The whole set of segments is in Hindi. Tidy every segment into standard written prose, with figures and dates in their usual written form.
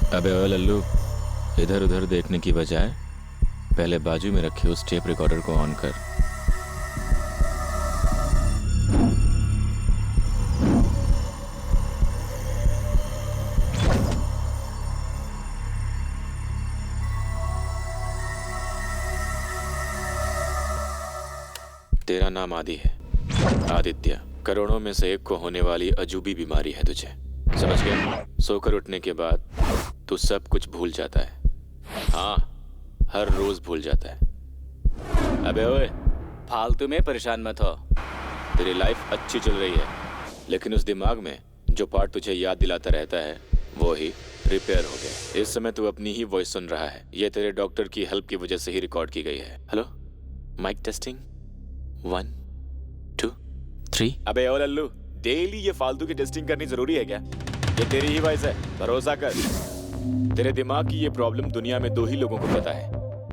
अबे ओ लल्लू, इधर उधर देखने की बजाय पहले बाजू में रखे उस टेप रिकॉर्डर को ऑन कर। तेरा नाम आदि है, आदित्य। करोड़ों में से एक को होने वाली अजूबी बीमारी है तुझे, समझ गया? सोकर उठने के बाद तू सब कुछ भूल जाता है। हाँ, हर रोज भूल जाता है। अबे ओए, फालतू में परेशान मत हो। तेरी लाइफ अच्छी चल रही है, लेकिन उस दिमाग में जो पार्ट तुझे याद दिलाता रहता है वो ही रिपेयर हो गया। इस समय तू अपनी ही वॉइस सुन रहा है। ये तेरे डॉक्टर की हेल्प की वजह से ही रिकॉर्ड की गई है। Hello, mike testing 1 2 3। अबे ओ लल्लू, डेली ये फालतू की टेस्टिंग करनी जरूरी है क्या? ये तेरी ही वॉइस है, भरोसा कर। तेरे दिमाग की ये प्रॉब्लम दुनिया में 2 ही लोगों को पता है,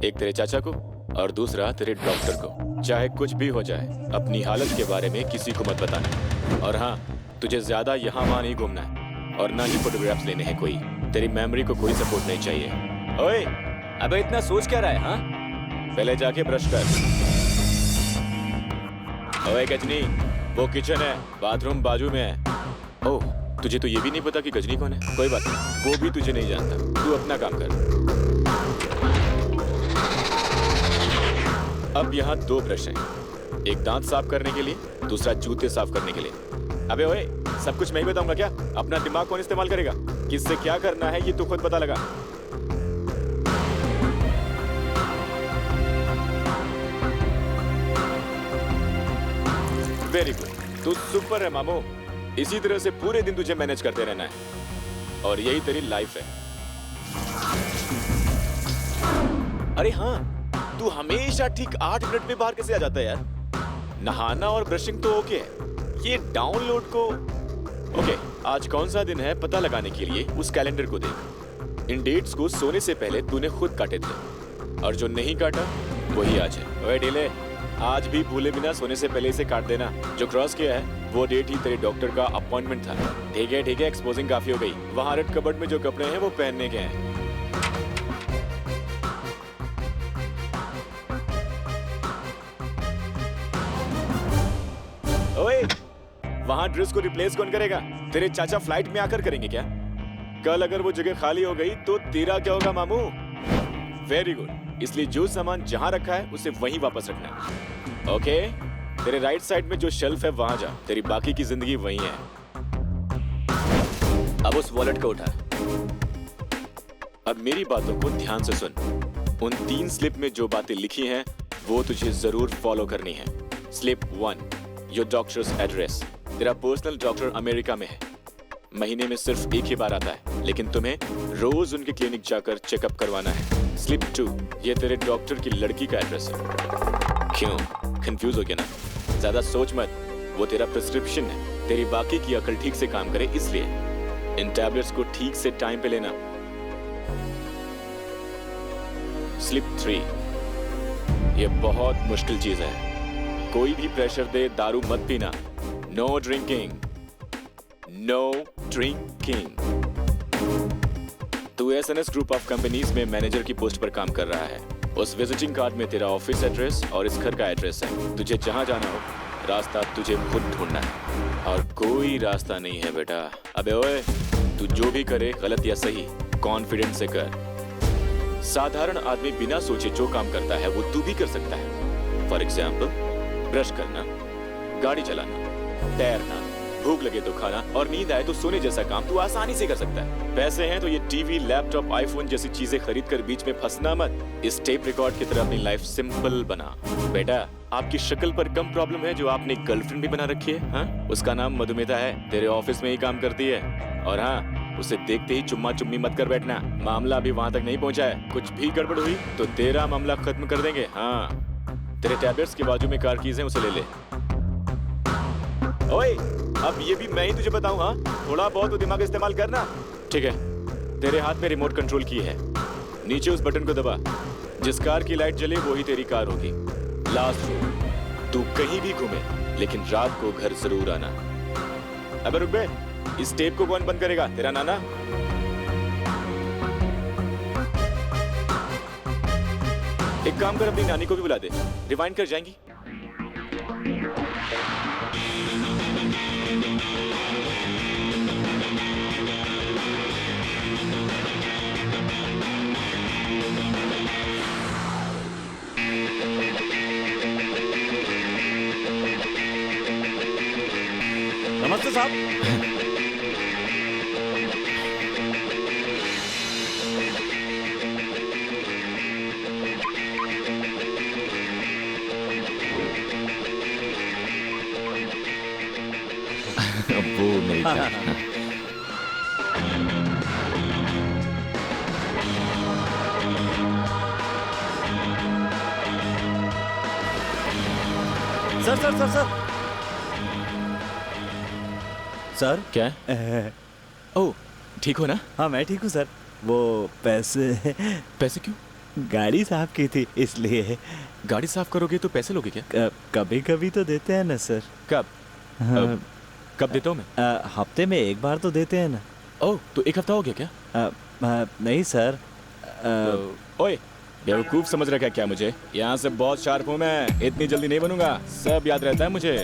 एक तेरे चाचा को और दूसरा तेरे डॉक्टर को। चाहे कुछ भी हो जाए, अपनी हालत के बारे में किसी को मत बताना। और हाँ, तुझे ज्यादा यहाँ वहाँ नहीं घूमना है और ना ही फोटोग्राफ्स लेने हैं कोई। तेरी मेमोरी को कोई सपोर्ट नहीं चाहिए। ओए, अबे इतना सोच क्या रहा है? हाँ, पहले जाके ब्रश कर। ओए गजनी, वो किचन है, बाथरूम बाजू में है। ओह, तुझे तो ये भी नहीं पता कि गजनी कौन है? कोई बात नहीं, वो भी तुझे नहीं जानता। तू अपना काम कर। अब यहाँ 2 ब्रश हैं, एक दांत साफ करने के लिए, दूसरा जूते साफ करने के लिए। अबे ओए, सब कुछ मैं ही बताऊंगा क्या? अपना दिमाग कौन इस्तेमाल करेगा? किससे क्या करना है ये तू खुद पता लगा। वेरी गुड, तू सुपर है मामू। इसी तरह से पूरे दिन तुझे मैनेज करते रहना है और यही तेरी लाइफ है। अरे हाँ, तू हमेशा ठीक 8 मिनट में बाहर कैसे आ जाता है यार? नहाना और ब्रशिंग तो ओके है, ये डाउनलोड को ओके। आज कौन सा दिन है पता लगाने के लिए उस कैलेंडर को देख। इन डेट्स को सोने से पहले तूने खुद काटे थे और जो नहीं काटा वही आज है। ओए ढीले, आज भी भूले बिना सोने से पहले इसे काट देना। जो क्रॉस किया है वो डेट ही तेरे डॉक्टर का अपॉइंटमेंट था। ठीक है, एक्सपोजिंग काफी हो गई। वहाँ रेड कबर्ड में जो कपड़े हैं वो पहनने के हैं। ओए, वहाँ ड्रेस को रिप्लेस कौन करेगा? तेरे चाचा फ्लाइट में आकर करेंगे क्या? कल अगर वो जगह खाली हो गई तो तेरा क्या होगा मामू? वेरी गुड, इसलिए जो सामान जहाँ रखा है उसे वहीं वापस रखना। ओके, तेरे राइट साइड में जो शेल्फ है वहां जा। तेरी बाकी की जिंदगी वहीं है। अब उस वॉलेट को उठा। अब मेरी बातों को ध्यान से सुन। उन 3 स्लिप में जो बातें लिखी हैं वो तुझे जरूर फॉलो करनी है। Slip 1, your doctors address. तेरा पर्सनल डॉक्टर अमेरिका में है, महीने में सिर्फ 1 ही बार आता है, लेकिन तुम्हें रोज उनके क्लिनिक जाकर चेकअप करवाना है। स्लिप 2, ये तेरे डॉक्टर की लड़की का एड्रेस है। क्यों कंफ्यूज हो गया ना? ज्यादा सोच मत, वो तेरा प्रिस्क्रिप्शन है। तेरी बाकी की अकल ठीक से काम करे इसलिए इन टैबलेट्स को ठीक से टाइम पे लेना। स्लिप 3, ये बहुत मुश्किल चीज है। कोई भी प्रेशर दे दारू मत पीना। No drinking, no drinking. तू एसएनएस ग्रुप ऑफ कंपनीज में मैनेजर की पोस्ट पर काम कर रहा है। उस विजिटिंग कार्ड में तेरा ऑफिस एड्रेस और इस घर का एड्रेस है। तुझे जहां जाना हो रास्ता तुझे खुद ढूंढना है और कोई रास्ता नहीं है बेटा। अबे ओए, तू जो भी करे गलत या सही कॉन्फिडेंस से कर। साधारण आदमी बिना सोचे जो काम करता है वो तू भी कर सकता है। फॉर एग्जाम्पल, ब्रश करना, गाड़ी चलाना, तैरना, भूख लगे तो खाना और नींद आए तो सोने जैसा काम तू आसानी से कर सकता है। पैसे हैं तो ये टीवी, लैपटॉप, आईफोन जैसी चीजें खरीद कर बीच में फंसना मत। इस टेप रिकॉर्ड की तरह अपनी लाइफ सिंपल बना। बेटा, आपकी शक्ल पर कम प्रॉब्लम है जो आपने गर्लफ्रेंड भी बना रखी है। हाँ, उसका नाम मधुमेता है, तेरे ऑफिस में ही काम करती है। और हाँ, उसे देखते ही चुम्मा चुम्मी मत कर बैठना। मामला अभी वहां तक नहीं पहुंचा है, कुछ भी गड़बड़ हुई तो तेरा मामला खत्म कर देंगे। हाँ, तेरे टैबलेट्स के बाजू में कार कीज है, उसे ले ले। ओए, अब ये भी मैं ही तुझे बताऊं? हाँ, थोड़ा बहुत तो दिमाग इस्तेमाल करना। ठीक है, तेरे हाथ में रिमोट कंट्रोल की है, नीचे उस बटन को दबा। जिस कार की लाइट जले वही तेरी कार होगी। लास्ट रूल, तू कहीं भी घूमे लेकिन रात को घर जरूर आना। अबे रुक बे, इस टेप को कौन बंद करेगा? तेरा नाना? एक काम कर, अपनी नानी को भी बुला दे, रिवाइंड कर जाएंगी। नमस्ते साहब। वो मेरी जान। Sir sir sir sir sir क्या है? ओह, ठीक हो ना? हाँ मैं ठीक हूँ सर। वो पैसे पैसे क्यों? गाड़ी साफ की थी इसलिए। गाड़ी साफ करोगे तो पैसे लोगे क्या? कभी कभी तो देते हैं ना सर। कब? हाँ, कब देता हूँ मैं? हफ्ते में एक बार तो देते हैं ना। ओह, तो एक हफ्ता हो गया क्या? नहीं सर। ओए, बेवकूफ समझ रखा है क्या मुझे? यहाँ से बहुत शार्प हूँ मैं, इतनी जल्दी नहीं बनूंगा, सब याद रहता है मुझे।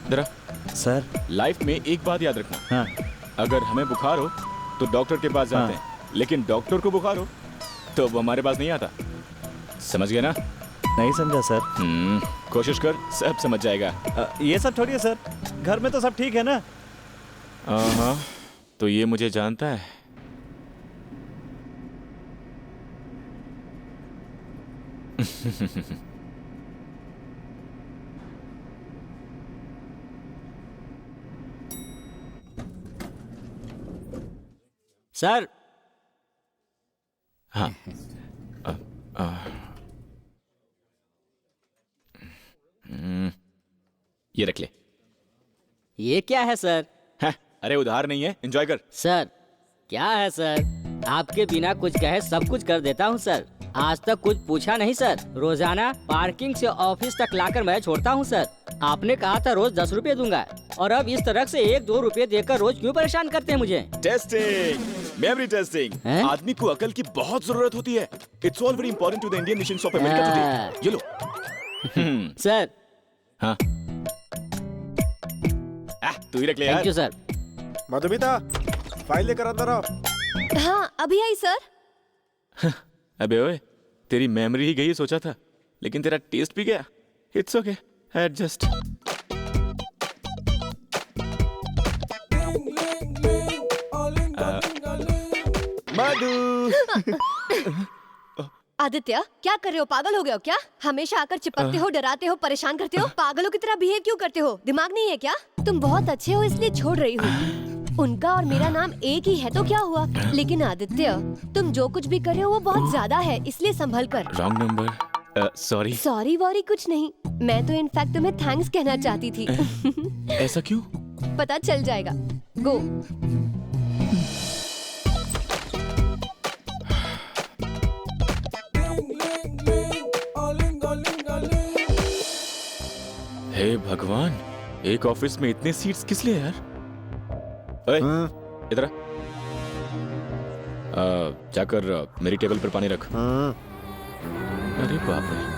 जरा सर लाइफ में एक बात याद रखना, हाँ अगर हमें बुखार हो तो डॉक्टर के पास जाते हैं, लेकिन डॉक्टर को बुखार हो तो वो हमारे पास नहीं आता। समझ गया ना? नहीं समझा सर। कोशिश कर, सब समझ जाएगा। ये सब छोड़िए सर, घर में तो सब ठीक है ना? हाँ, तो ये मुझे जानता है। सर। हाँ। ये रख ले। ये क्या है सर? हाँ, अरे उधार नहीं है, एंजॉय कर। सर क्या है सर, आपके बिना कुछ कहे सब कुछ कर देता हूँ सर। आज तक कुछ पूछा नहीं सर। रोजाना पार्किंग से ऑफिस तक लाकर मैं छोड़ता हूँ सर। आपने कहा था रोज 10 रुपए दूंगा, और अब इस तरह से 1-2 रुपए देकर रोज क्यों परेशान करते हैं मुझे? Testing, memory testing. हैं? आदमी को अकल की बहुत जरूरत होती है। It's all very important to the Indian nations of America today. ये लो। सर। हाँ, तू ही रख ले थैंक यार। You sir. मधुमिता, फाइल लेकर अंदर आओ। हाँ अभी आई सर। अबे ओए, तेरी मेमोरी ही गई सोचा था, लेकिन तेरा टेस्ट भी गया। It's okay, adjust. Madhu. Aditya क्या कर रहे हो, पागल हो गए हो क्या? हमेशा आकर चिपकते हो, डराते हो, परेशान करते हो, पागलों की तरह बिहेव क्यों करते हो? दिमाग नहीं है क्या? तुम बहुत अच्छे हो इसलिए छोड़ रही हूँ। उनका और मेरा नाम एक ही है तो क्या हुआ? लेकिन आदित्य तुम जो कुछ भी कर रहे हो वो बहुत ज्यादा है, इसलिए संभल कर। Wrong number. Sorry. Sorry worry कुछ नहीं, मैं तो इनफैक्ट तुम्हें थैंक्स कहना चाहती थी। ऐसा क्यों? पता चल जाएगा। गो। हे भगवान, एक ऑफिस में इतने सीट्स किस लिए यार? ओए, इधर आ। जाकर मेरी टेबल पर पानी रख। अरे बाप रे।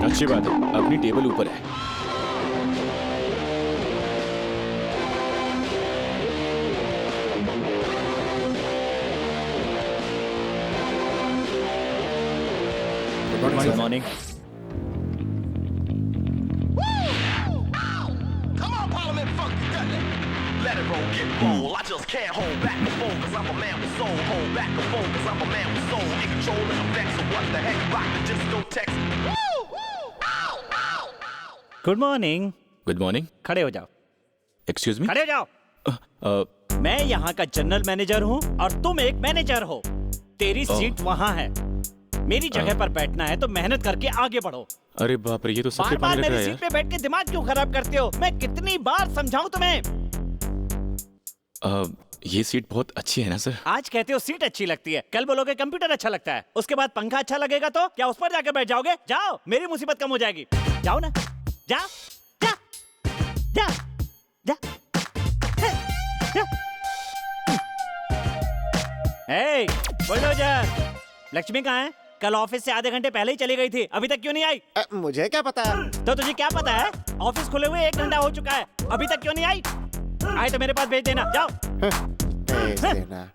अच्छी बात है, अपनी टेबल ऊपर है। Good morning. Let it roll, get roll. I just can't hold back the phone, cause I'm a man with soul. Hold back the phone, cause I'm a man with soul. In control and effects, so what the heck? Rock the discotheques. Good morning. Good morning. खड़े हो जाओ। Excuse me. खड़े हो जाओ। मैं यहाँ का जनरल मैनेजर हूँ और तुम एक मैनेजर हो। तेरी सीट वहाँ है। मेरी जगह पर बैठना है तो मेहनत करके आगे बढ़ो। अरे बाप रे, ये तो सबसे बार बार पानी लग रहा मेरी है सीट पे बैठ के दिमाग क्यों खराब करते हो? मैं कितनी बार समझाऊं तुम्हें? यार। ये सीट बहुत अच्छी है ना सर? आज कहते हो सीट अच्छी लगती है, कल बोलोगे कंप्यूटर अच्छा लगता है, उसके बाद पंखा अच्छा लगेगा तो क्या उस पर जाकर बैठ जाओगे? जाओ, मेरी मुसीबत कम हो जाएगी। जाओ ना, जा जा जा जा जा। हे बुलडोजर, लक्ष्मी कहाँ है? कल ऑफिस से आधे घंटे पहले ही चली गई थी, अभी तक क्यों नहीं आई? मुझे क्या पता? तो तुझे क्या पता है? ऑफिस खुले हुए 1 घंटा हो चुका है, अभी तक क्यों नहीं आई? आए तो मेरे पास भेज देना, जाओ। भेज देना।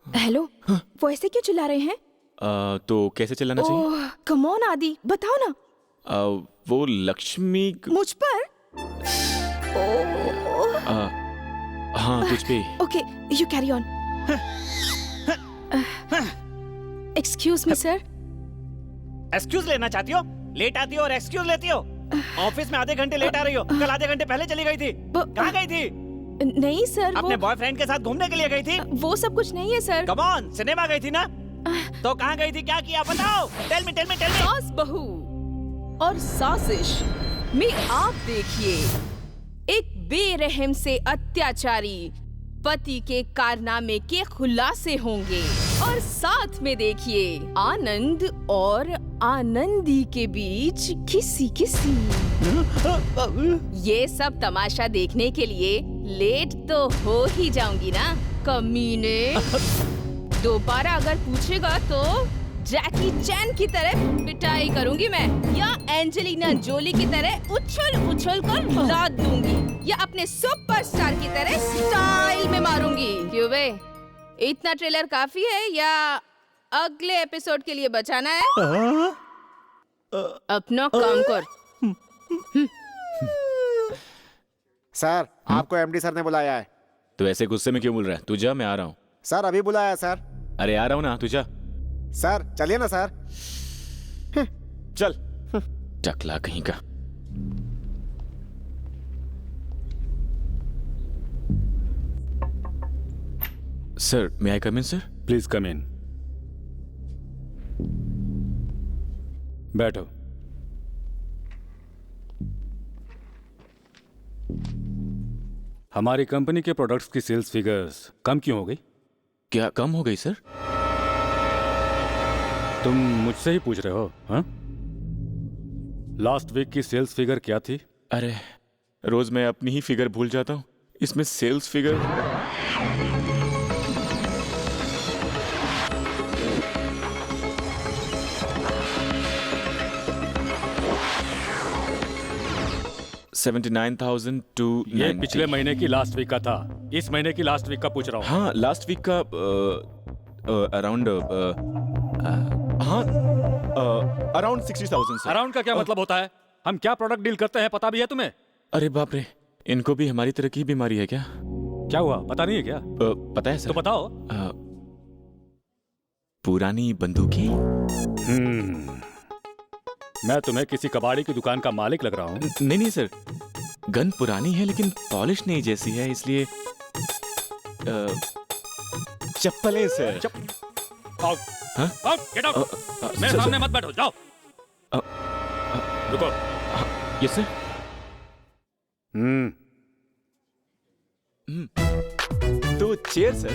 हेलो, वो ऐसे क्यों चिल्ला रहे हैं? तो कैसे चलाना चाहिए? ओह, कम ऑन आदि, बताओ ना। वो लक्ष्मी मुझ पर? ओह, हाँ, तुझ पे। Okay, you carry on. Excuse me sir. Excuse लेना चाहती हो? लेट आती हो और एक्सक्यूज लेती हो? ऑफिस में आधे घंटे लेट आ रही हो, कल आधे घंटे पहले चली गई थी। कहाँ गई थी? नहीं सर, अपने बॉयफ्रेंड के साथ घूमने के लिए गई थी? वो सब कुछ नहीं है सर। कम ऑन, सिनेमा गई थी ना? तो कहाँ गई थी, क्या किया, बताओ। Tell me tell me tell me. सास बहू और साजिश में आप देखिए एक बेरहम से अत्याचारी पति के कारनामे के खुलासे होंगे और साथ में देखिए आनंद और आनंदी के बीच किसी ये सब तमाशा देखने के लिए लेट तो हो ही जाऊंगी ना कमीने। दोबारा अगर पूछेगा तो जैकी चैन की तरह पिटाई करूंगी मैं, या एंजेलिना जोली की तरह उछल उछल कर लात दूंगी, या अपने सुपरस्टार की तरह स्टाइल में मारूंगी। क्यों बे, इतना ट्रेलर काफी है या अगले एपिसोड के लिए बचाना है? अपना काम कर। सर, आपको एमडी सर ने बुलाया है। तो ऐसे गुस्से में क्यों बोल रहा है? तू जा, मैं आ रहा हूँ। सर अभी बुलाया सर। अरे आ रहा हूँ ना, तू जा। सर चलिए ना सर। चल। टकला कहीं का। Sir, may I come in sir? Please come in. बैठो। हमारी कंपनी के प्रोडक्ट्स की सेल्स फिगर्स कम क्यों हो गई? क्या कम हो गई सर? तुम मुझसे ही पूछ रहे हो? हाँ, लास्ट वीक की सेल्स फिगर क्या थी? अरे रोज मैं अपनी ही फिगर भूल जाता हूँ, इसमें सेल्स फिगर। ये पिछले महीने की लास्ट वीक का था, इस महीने की लास्ट वीक का पूछ रहा हूँ। हाँ, लास्ट वीक का अराउंड हाँ अराउंड 60,000 सर। अराउंड का क्या मतलब होता है? हम क्या प्रोडक्ट डील करते हैं पता भी है तुम्हें? अरे बाप रे, इनको भी हमारी तरह की बीमारी है क्या? क्या हुआ पता नहीं है क्या? पता है सर। तो बताओ। पुरानी बंदूकें। मैं तुम्हें किसी कबाड़ी की दुकान का मालिक लग रहा हूँ? नहीं नहीं सर, गन पुरानी है लेकिन पॉलिश नहीं जैसी है, इसलिए चप्पलें सर। आउट। हाँ? Out, get out. मेरे सर, सामने मत बैठो, जाओ। रुको। Yes sir. तो चेयर सर।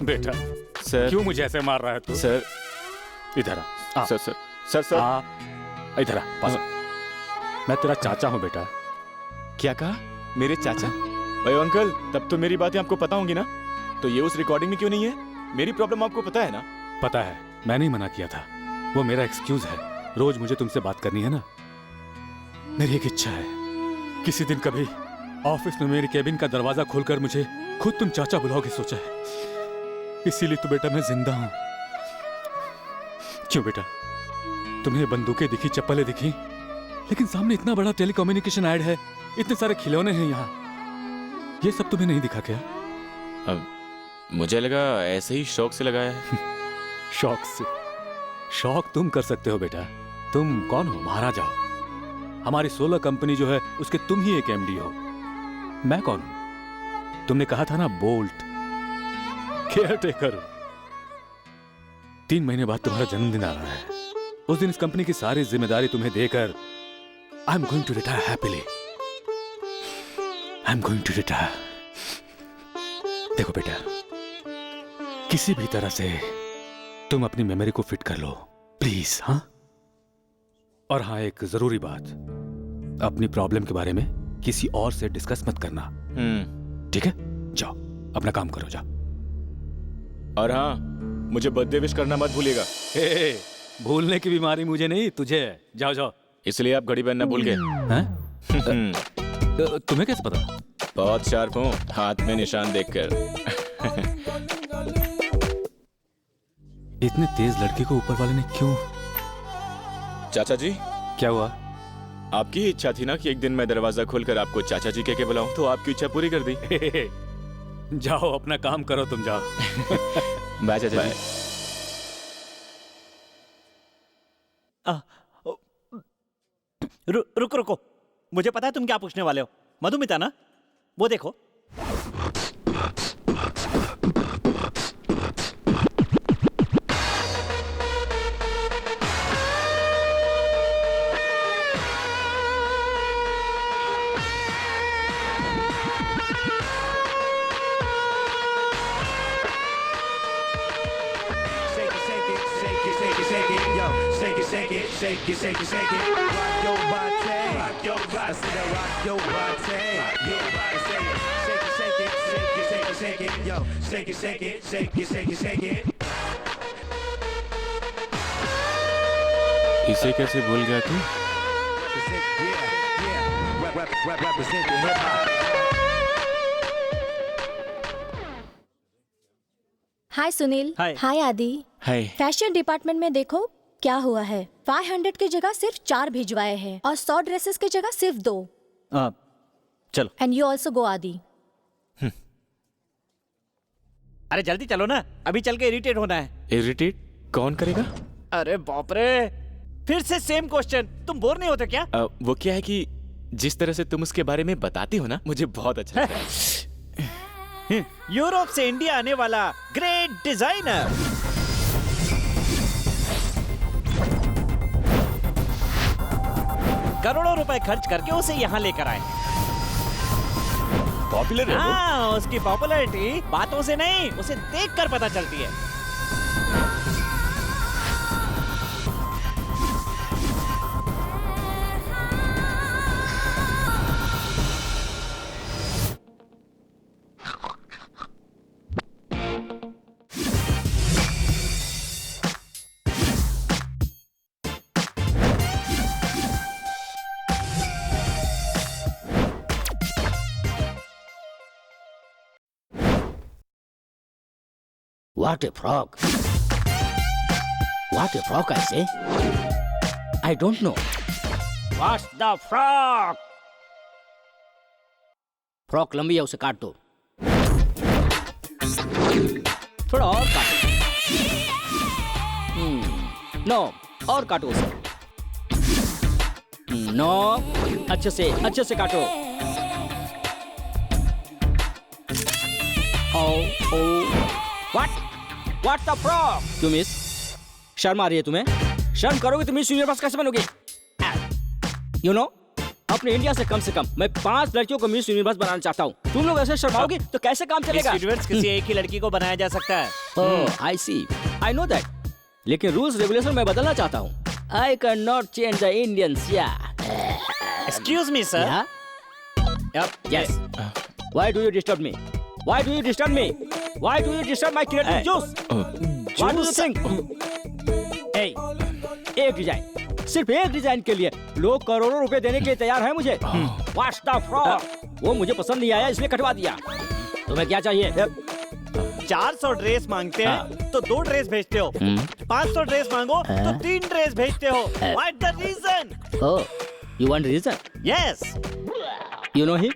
बेटा सर क्यों मुझे ऐसे मार रहा है तू? सर इधर आ। सर सर सर सर आ, इधर आ, पास आ। मैं तेरा चाचा हूँ बेटा। क्या कहा? मेरे चाचा? अरे अंकल, तब तो मेरी बातें आपको पता होंगी ना, तो ये उस रिकॉर्डिंग में क्यों नहीं है? मेरी प्रॉब्लम आपको पता है ना? पता है, मैंने ही मना किया था, वो मेरा एक्सक्यूज है। रोज मुझे तुमसे बात करनी है ना। मेरी एक इच्छा है, किसी दिन कभी ऑफिस में मेरी केबिन का दरवाजा खोलकर मुझे खुद तुम चाचा बुलाओगे, सोचा है। इसीलिए तो बेटा मैं जिंदा हूं। क्यों बेटा, तुम्हें बंदूकें दिखी, चप्पलें दिखी, लेकिन सामने इतना बड़ा टेलीकम्युनिकेशन ऐड है, इतने सारे खिलौने हैं यहाँ, ये सब तुम्हें नहीं दिखा क्या? अब मुझे लगा ऐसे ही शौक से लगाया है। शौक से? शौक तुम कर सकते हो बेटा। तुम कौन हो? महाराजा हो। हमारी सोलर कंपनी जो है उसके तुम ही एक एमडी हो। मैं कौन हूं? तुमने कहा था ना बोल्ट, केयर टेकर। 3 महीने बाद तुम्हारा जन्मदिन आ रहा है। उस दिन इस कंपनी की सारी जिम्मेदारी तुम्हें देकर I am going to retire happily. I am going to retire. देखो बेटा, किसी भी तरह से तुम अपनी मेमोरी को फिट कर लो प्लीज। हाँ, और हाँ, एक जरूरी बात, अपनी प्रॉब्लम के बारे में किसी और से डिस्कस मत करना, ठीक है? जाओ अपना काम करो, जाओ। और हाँ, मुझे बर्थडे विश करना मत भूलिएगा। हे, भूलने की बीमारी मुझे नहीं, तुझे है। जाओ जाओ। इसलिए आप घड़ी पहनना भूल गए। हैं? तुम्हें कैसे पता? बहुत शार्प हूँ हाथ में निशान देखकर। इतने तेज लड़के को ऊपर वाले ने क्यों? चाचा जी, क्या हुआ? आपकी इच्छा थी ना कि एक दिन मैं दरवाजा खोलकर आपको चाचा जी कह के बुलाऊं, तो आपकी इच्छा पूरी कर दी। जाओ अपना काम करो, तुम जाओ। बाय चाचा जी। रुको रुको, मुझे पता है तुम क्या पूछने वाले हो। मधुमिता ना, वो देखो। Shake it, shake it, shake it. Rock your body, rock your body. I said rock your body, rock your body. Shake it, shake it, shake it, shake it, shake it, yo. Shake it, shake it, shake it, shake it, shake it. इसे कैसे भूल गया तू? Represent the hip hop. हाय सुनील। हाय। हाय आदि। हाय। फैशन डिपार्टमेंट में देखो क्या हुआ है। 500 की जगह सिर्फ 4 भिजवाए हैं और 100 ड्रेसेस की जगह सिर्फ 2। चलो। एंड यू ऑल्सो गो आदि। अरे जल्दी चलो ना, अभी चल के इरिटेट होना है। इरिटेट कौन करेगा? अरे बाप रे, फिर से सेम क्वेश्चन। तुम बोर नहीं होते क्या? वो क्या है कि जिस तरह से तुम उसके बारे में बताती हो ना, मुझे बहुत अच्छा लगता है। यूरोप से इंडिया आने वाला ग्रेट डिजाइनर, करोड़ों रुपए खर्च करके उसे यहाँ लेकर आए। पॉपुलर है वो? हाँ, उसकी पॉपुलैरिटी बातों से नहीं, उसे देखकर पता चलती है। What a frog! What a frog, I say. I don't know. What's the frog? Frock लंबी है, उसे काट दो। थोड़ा और काटो। नो, और काटो उसे। नो, अच्छे से काटो। What's the frog? क्यों मिस? शर्म आ रही है तुम्हें? शर्म करोगे तो मिस यूनिवर्स कैसे बनोगे? You know, अपने इंडिया से कम मैं 5 लड़कियों को मिस यूनिवर्स बनाना चाहता हूँ। तुम लोग ऐसे शर्माओगे तो कैसे काम चलेगा? मिस यूनिवर्स किसी एक ही लड़की को बनाया जा सकता है। Oh, I see. I know that. लेकिन रूल्स रेगुलेशन मैं बदलना चाहता हूँ। I cannot change the Indians, yeah. Excuse me, sir. Yeah? Yes. Why do you disturb me? Why do you disturb me? Why do you disturb my creative juice? What do you think? Hey, एक डिजाइन, सिर्फ एक डिजाइन के लिए लोग करोड़ों रुपए देने के लिए तैयार हैं मुझे। What's the fraud? वो मुझे पसंद नहीं आया इसलिए कटवा दिया। तुम्हें क्या चाहिए? 400 ड्रेस मांगते हैं तो 2 ड्रेस भेजते हो। 500 ड्रेस मांगो तो 3 ड्रेस भेजते हो। What's the reason? Oh, you want reason? Yes. You know him?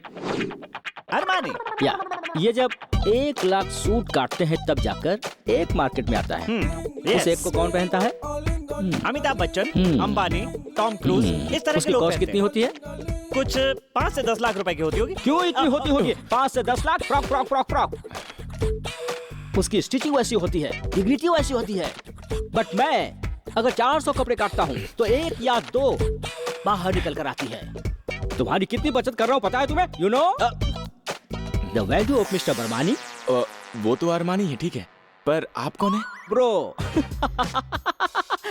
Armani. या ये जब 1 लाख सूट काटते हैं तब जाकर एक मार्केट में आता है। उस एक को कौन पहनता है? अमिताभ बच्चन, अंबानी, टॉम क्रूज, इस तरह उसकी के लोग कॉस्ट पहनते कितनी होती है? हैं। कुछ 5 से 10 लाख रुपए की होती होगी। क्यों इतनी होती होगी? 5 से 10 लाख फ्रॉक। उसकी स्टिचिंग वैसी होती है, डिग्निटी वैसी होती है। बट मैं अगर 400 कपड़े काटता हूँ तो 1 या 2 बाहर निकल कर आती है। तुम्हारी कितनी बचत कर रहा हूँ पता है तुम्हें? You know the value of mister Barmani. वो तो अरमानी है, ठीक है, पर आप कौन है? Bro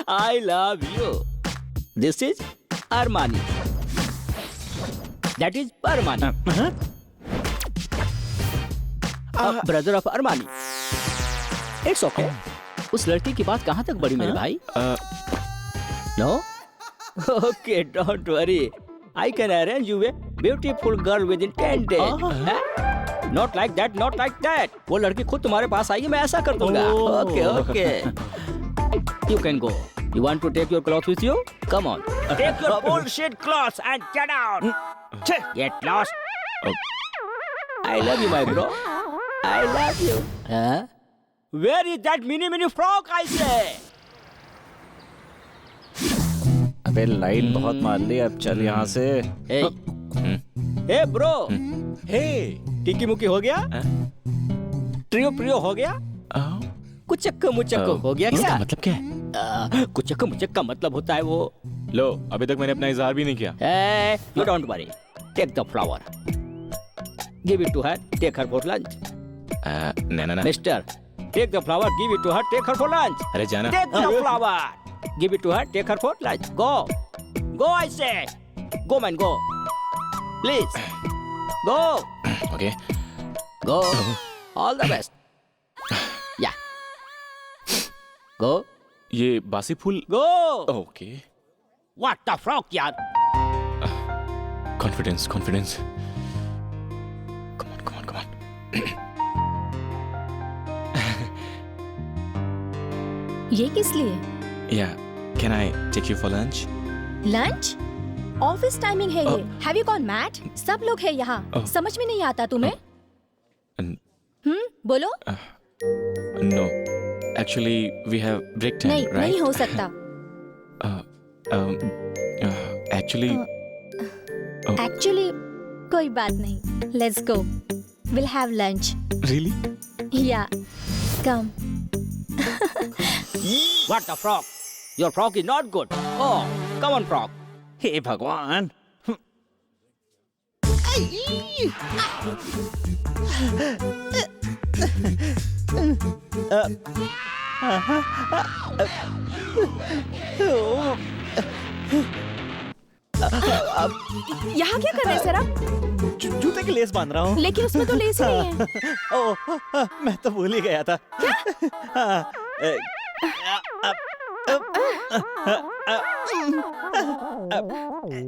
I love you. This is Armani, that is Barmani, brother of Armani. It's okay. उस लड़की की बात कहाँ तक बढ़ी मेरे भाई? No okay, don't worry, I can arrange you a beautiful girl with in 10 days। Not like that, not like that. वो लड़की खुद तुम्हारे पास आएगी, मैं ऐसा कर दूंगा। Okay okay, you can go. You want to take your clothes with you? Come on. Take your bullshit clothes and get out. Get lost. I love you, my bro. I love you. Huh? Where is that mini frog, I say? अबे लाइट बहुत मार ली, अब चल यहाँ से। Hey. Hey, bro. Hey! टिकी मुकी हो गया? ट्रियो प्रियो हो गया? कुचक्का मुचक्का हो गया क्या? इसका मतलब क्या है? कुचक्का मुचक्का मतलब होता है वो। लो, अभी तक मैंने अपना इजहार भी नहीं किया। Hey, you don't worry. Take the flower. Give it to her. Take her for lunch. ना। Mister, take the flower. Give it to her. Take her for lunch. अरे जाना। Take the flower. Give it to her. Take her for lunch. Go. Go, I say. Go, man, go. Please. Go. Okay. Go. All the best. Yeah. Go. ये बासी फूल। Go. Okay. What the fuck, यार? कॉन्फिडेंस। Come on. ये किस लिए? Yeah. Can I take you for lunch? Lunch? Office timing है ये। Have you gone mad? सब लोग हैं यहाँ। समझ में नहीं आता तुम्हें? बोलो। No. Actually, we have break time, नहीं, right? नहीं हो सकता। Actually, एक्चुअली कोई बात नहीं। Let's go. Will have lunch. really? या कम। What the frog? Your frog is not good. Oh, come on, frog. हे भगवान। यहाँ क्या कर रहे हैं सर आप? जूते की लेस बांध रहा हूँ। लेकिन उसमें तो लेस ही नहीं है। ओह, मैं तो भूल ही गया था।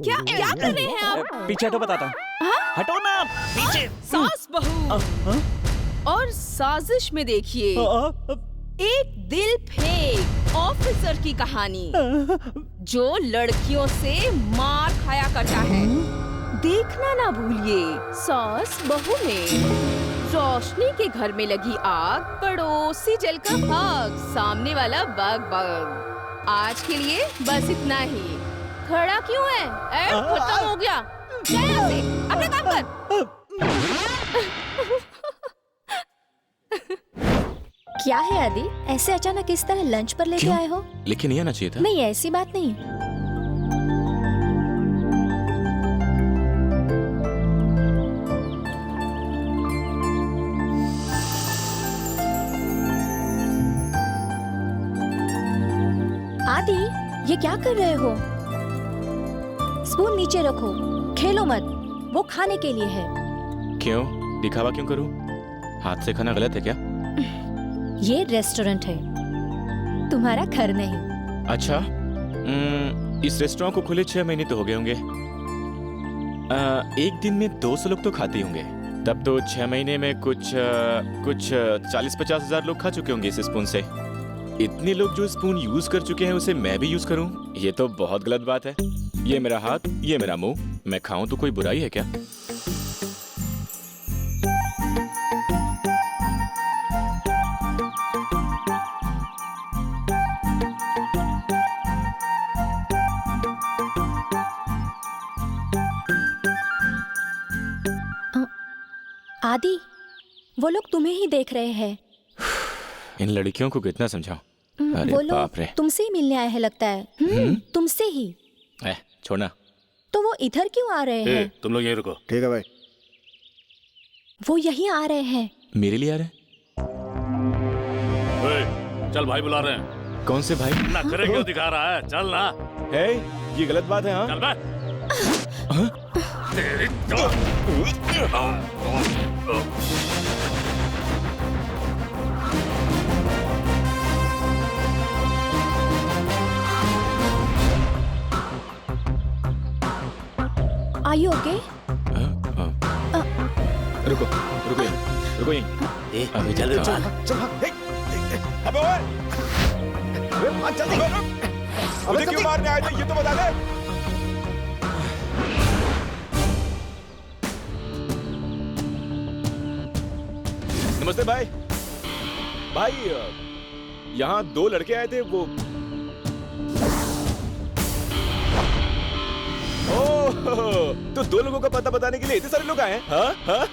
क्या क्या कर रहे हैं आप? पीछे हटो, बताता हूँ। हटो ना पीछे। सास बहू और साजिश में देखिए एक दिल फेंक ऑफिसर की कहानी जो लड़कियों से मार खाया करता है। देखना ना भूलिए सास बहू में। रोशनी के घर में लगी आग, पड़ोसी जलकर भाग, सामने वाला बाग बाग। आज के लिए बस इतना ही। खड़ा क्यों है? खत्म हो गया। जा यहाँ से, अपना काम कर। क्या है आदि? ऐसे अचानक इस तरह लंच पर लेके आए हो? लेकिन ये आना चाहिए था। नहीं, ऐसी बात नहीं। आदि, ये क्या कर रहे हो? स्पून नीचे रखो, खेलो मत। वो खाने के लिए है। क्यों? दिखावा क्यों करूं? हाथ से खाना गलत है क्या? ये रेस्टोरेंट है, तुम्हारा घर नहीं। अच्छा, इस रेस्टोरेंट को खुले 6 महीने तो हो गए होंगे। एक दिन में 200 लोग तो खाते होंगे। तब तो 6 महीने में कुछ 40-50 हजार लोग खा चुके होंगे इस स्पून से। इतने लोग जो स्पून यूज कर चुके हैं उसे मैं भी यूज करूं, ये तो बहुत गलत बात है। ये मेरा हाथ, ये मेरा मुंह, मैं खाऊं तो कोई बुराई है क्या? आदि, वो लोग तुम्हें ही देख रहे हैं। इन लड़कियों को कितना समझाऊं? अरे वो लोग बाप रे। तुमसे ही मिलने आए हैं लगता है। तुमसे ही। छोड़ना। तो वो इधर क्यों आ रहे हैं? तुम लोग यहीं रुको। ठीक है भाई। वो यहीं आ रहे हैं। मेरे लिए आ रहे हैं? चल भाई बुला रहे हैं। कौन से भाई? नखरे क्यों दिखा रहा है? चल ना। ये गलत बात है। हाँ चल बे। तेरी तो। Are you okay? रुको रुको यहीं। अभी चल चल अबे ओए! अबे भाग जल्दी। मुझे क्यों मारने आए थे ये तो बता दे। नमस्ते भाई। भाई यहाँ 2 लड़के आए थे वो। ओह, तो 2 लोगों का पता बताने के लिए इतने सारे लोग आए हैं? हाँ हाँ?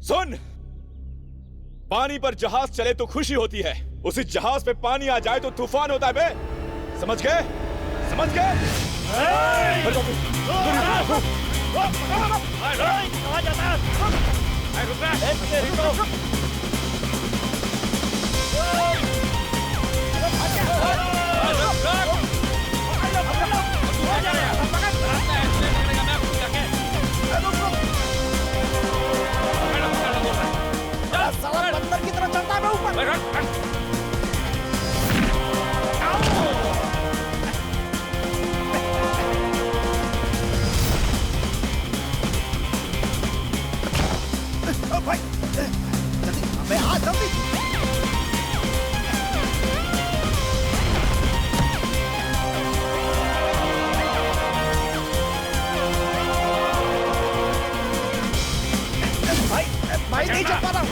सुन, पानी पर जहाज चले तो खुशी होती है, उसी जहाज पे पानी आ जाए तो तूफान होता है बे। समझ गए? समझ गए? बंदर की तरह चलता है मैं ऊपर। भाई जल्दी अबे आ जल्दी। भाई नहीं चल पा रहा हूँ।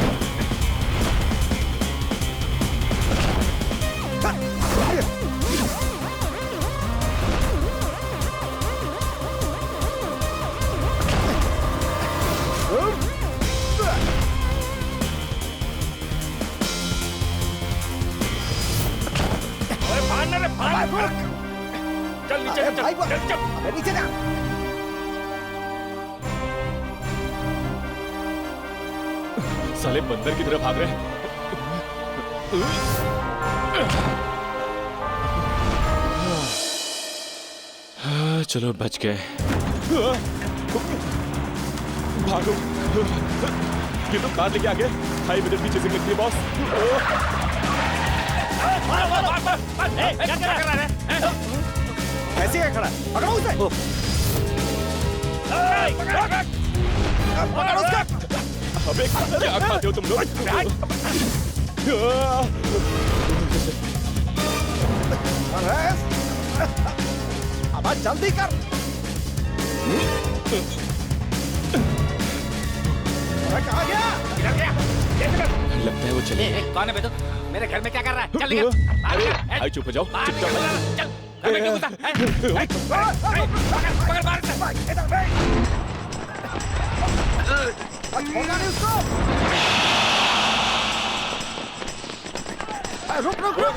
चल नीचे चल नीचे जा। साले बंदर की तरफ भाग रहे हैं। चलो बच गए। भागो। ये तो कार लेके आ गए। हाई वेदर पीछे से लगती है बॉस। क्या कर रहा है? ऐसे क्या खड़ा है? पकड़ो उसे। पकड़ो उसका। अबे क्या खाते हो तुम लोग? अब जल्दी कर। कहाँ गया? किधर गया? लगता है वो चले गए। कौन है बे तू? मेरे घर में क्या कर रहा है? चल निकल। भाई चुप हो जाओ। चल घर में क्यों घुसा? पकड़ मार इसे। छोड़ना नहीं उसको। रुक रुक रुक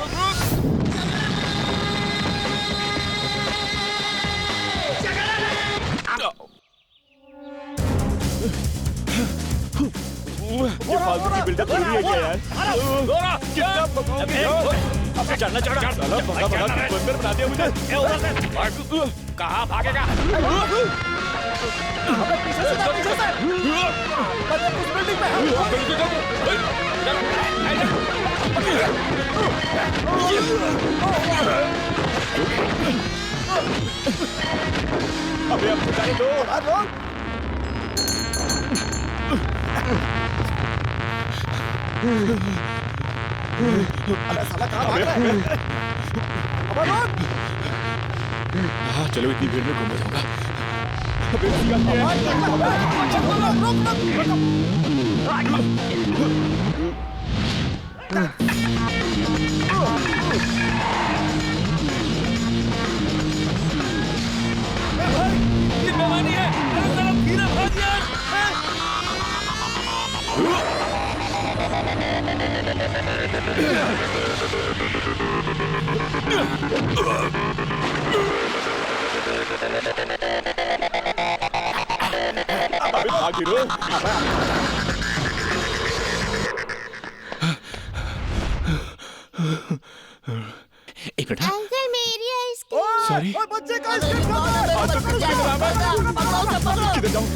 ये फालतू की बिल्डअप हो रही है क्या यार? कितना पकाओगे यार? चलना चढ़ा। साला भगा भगा के बंदर बना दिया मुझे। कहाँ भागेगा? पीछे से उस बिल्डिंग में अबे अब जाने दो। अबे साला कहाँ भाग रहा है? अबे रुक। हाँ चलो इतनी भीड़ में घूम जाऊंगा। अबे ये बेमानी है। धीरे भाग यार। अबे भाग हीरो। एक मिनट। अंकल मेरी आइसक्रीम। सॉरी। बच्चे का किधर जाऊं?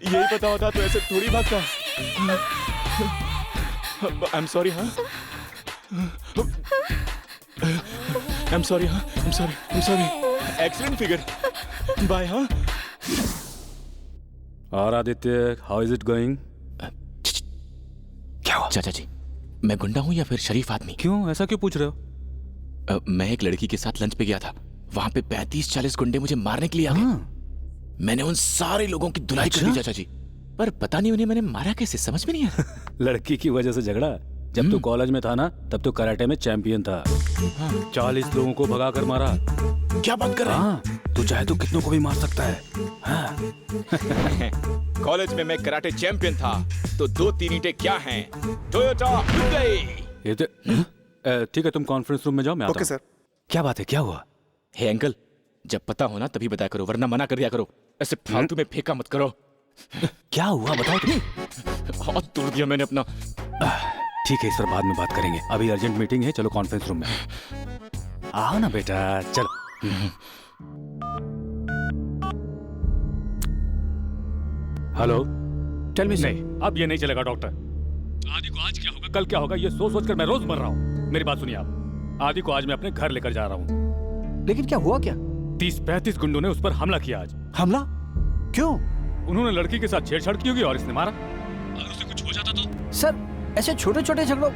यही पता होता तो ऐसे थोड़ी भागता। I am sorry. हाँ आई एम सॉरी। हाँ I am sorry. Excellent figure. Bye. हाँ और Aditya, how is it going? क्या हुआ? चाचा जी, मैं गुंडा हूँ या फिर शरीफ आदमी? क्यों, ऐसा क्यों पूछ रहे हो? मैं एक लड़की के साथ लंच पे गया था। वहां पे 35-40 गुंडे मुझे मारने के लिए आ गए। मैंने उन सारे लोगों की धुलाई कर दी चाचा जी, पर पता नहीं उन्हें मैंने मारा कैसे, समझ में नहीं आया। लड़की की वजह से झगड़ा? जब तू कॉलेज में था ना, तब तो कराटे में चैंपियन था। 40 लोगों को भगा कर मारा। क्या बात कर रहा है? हाँ, तू चाहे तो कितनों को भी मार सकता है। हाँ। कॉलेज में मैं कराटे चैंपियन था, तो 2-3 ईंटें क्या हैं? Toyota Hyundai. ये तो ठीक है, तुम कॉन्फ्रेंस रूम में जाओ, मैं आता ओके हूं। सर। क्या बात है, क्या हुआ? हे अंकल, जब पता हो ना तभी बताया करो, वरना मना कर दिया करो। ऐसे फालतू में फेंका मत करो। क्या हुआ बताओ तुम। हाथ तोड़ दिया मैंने अपना। ठीक है, इस पर बाद में बात करेंगे। अभी अर्जेंट मीटिंग है, चलो कॉन्फ्रेंस रूम में आओ ना बेटा, चलो। Hello, tell me. नहीं, अब ये नहीं चलेगा डॉक्टर। आदि को आज क्या होगा, कल क्या होगा, ये सोच सोच कर मैं रोज मर रहा हूँ। मेरी बात सुनिए आप। आदि को आज मैं अपने घर लेकर जा रहा हूँ। लेकिन क्या हुआ क्या? 30-35 गुंडों ने उस पर हमला किया आज। हमला? क्यों? उन्होंने लड़की के साथ छेड़छाड़ की होगी और इसने मारा। अगर उसे कुछ हो जाता तो? सर, ऐसे छोटे छोटे झगड़ों।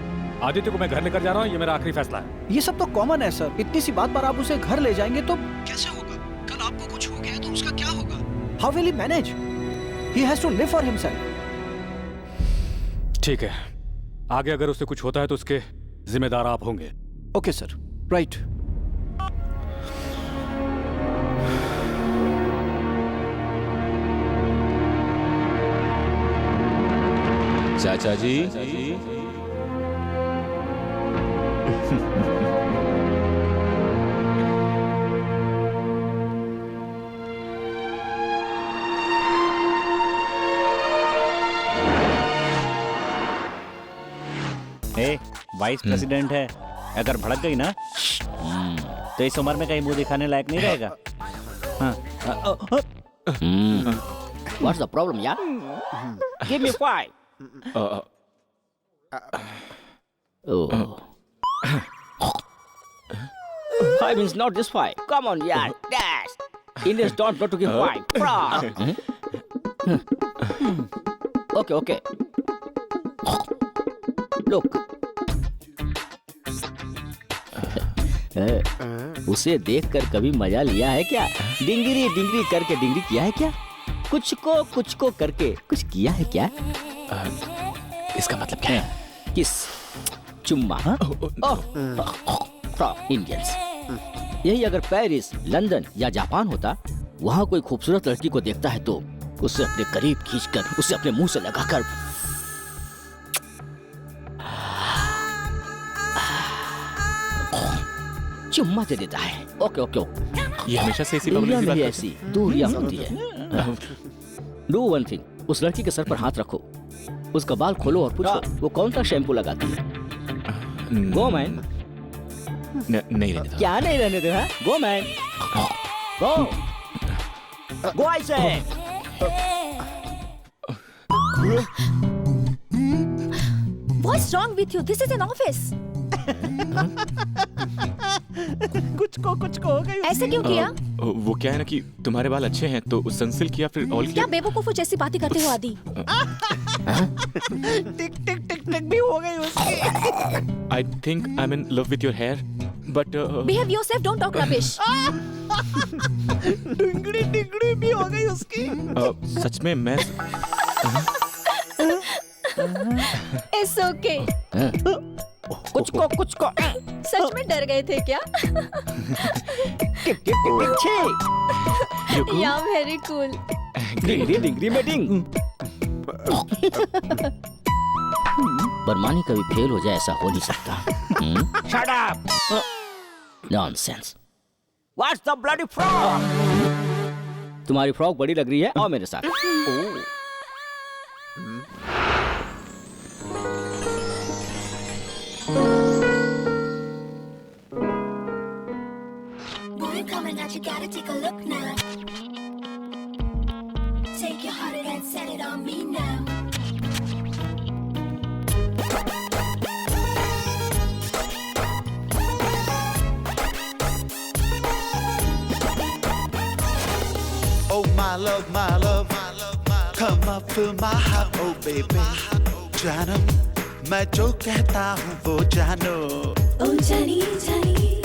आदित्य को मैं घर लेकर जा रहा हूँ, ये मेरा आखिरी फैसला है। ये सब तो कॉमन है सर। इतनी सी बात पर आप उसे घर ले जाएंगे तो कैसे होगा? कल आपको कुछ हो गया तो उसका क्या होगा? How will he manage? He has to live for himself. ठीक है, आगे अगर उसे कुछ होता है तो उसके जिम्मेदार आप होंगे। Okay sir, right. चाचा जी, वाइस प्रेसिडेंट है, अगर भड़क गई ना तो इस उम्र में कहीं मुंह दिखाने लायक नहीं रहेगा। What's the problem, यार? Give me 5. Oh. 5 means not just 5. Come on, yaar. Dash. Indians don't go to give 5. Frog. Okay. Look. उसे देखकर कभी मजा लिया है क्या? डिंगरी करके डिंगरी किया है क्या? कुछ को करके कुछ किया है क्या? इसका मतलब क्या है? किस, चुम्मा? इंडियंस। यही अगर पेरिस, लंदन या जापान होता, वहाँ कोई खूबसूरत लड़की को देखता है तो उसे अपने करीब खींचकर उसे अपने मुंह से लगाकर चुम्मा दे देता है। ओके। ये हमेशा से इसी इंडिया में ऐसी दूरियां होती है। डू वन थिंग, उस लड़की के सर पर हाथ रखो, उसका बाल खोलो और पूछो वो कौन सा शैम्पू लगाती है। Go man. नहीं रहने दो। क्या नहीं रहने दो? गो मैन, गो आई से। What's wrong with you? This is an office. कुछ को हो गई। ऐसे क्यों किया? वो क्या है ना कि तुम्हारे बाल अच्छे हैं तो सनसिल्क या फिर ऑल क्या बेवकूफों जैसी बातें करते हो आदि? टिक टिक टिक टिक भी हो गई उसकी। I think I am in love with your hair but Behave yourself, don't talk rubbish. डिंगड़ी डिंगड़ी भी हो गई उसकी। सच में मैं It's okay. कुछ को सच में डर गए थे क्या? टिक टिक टिक टिक। Yeah, very cool. डिंगरी में डिंग। बरमानी कभी फेल हो जाए ऐसा हो नहीं सकता। Shut up. Nonsense. What's the bloody frog? तुम्हारी फ्रॉक बड़ी लग रही है, आओ मेरे साथ। Boy coming out, you gotta take a look now. Take your heart and set it on me now. Oh my love, come up fill my heart, oh baby. जानम, मैं जो कहता हूँ वो जानो। ओ जानी जानी,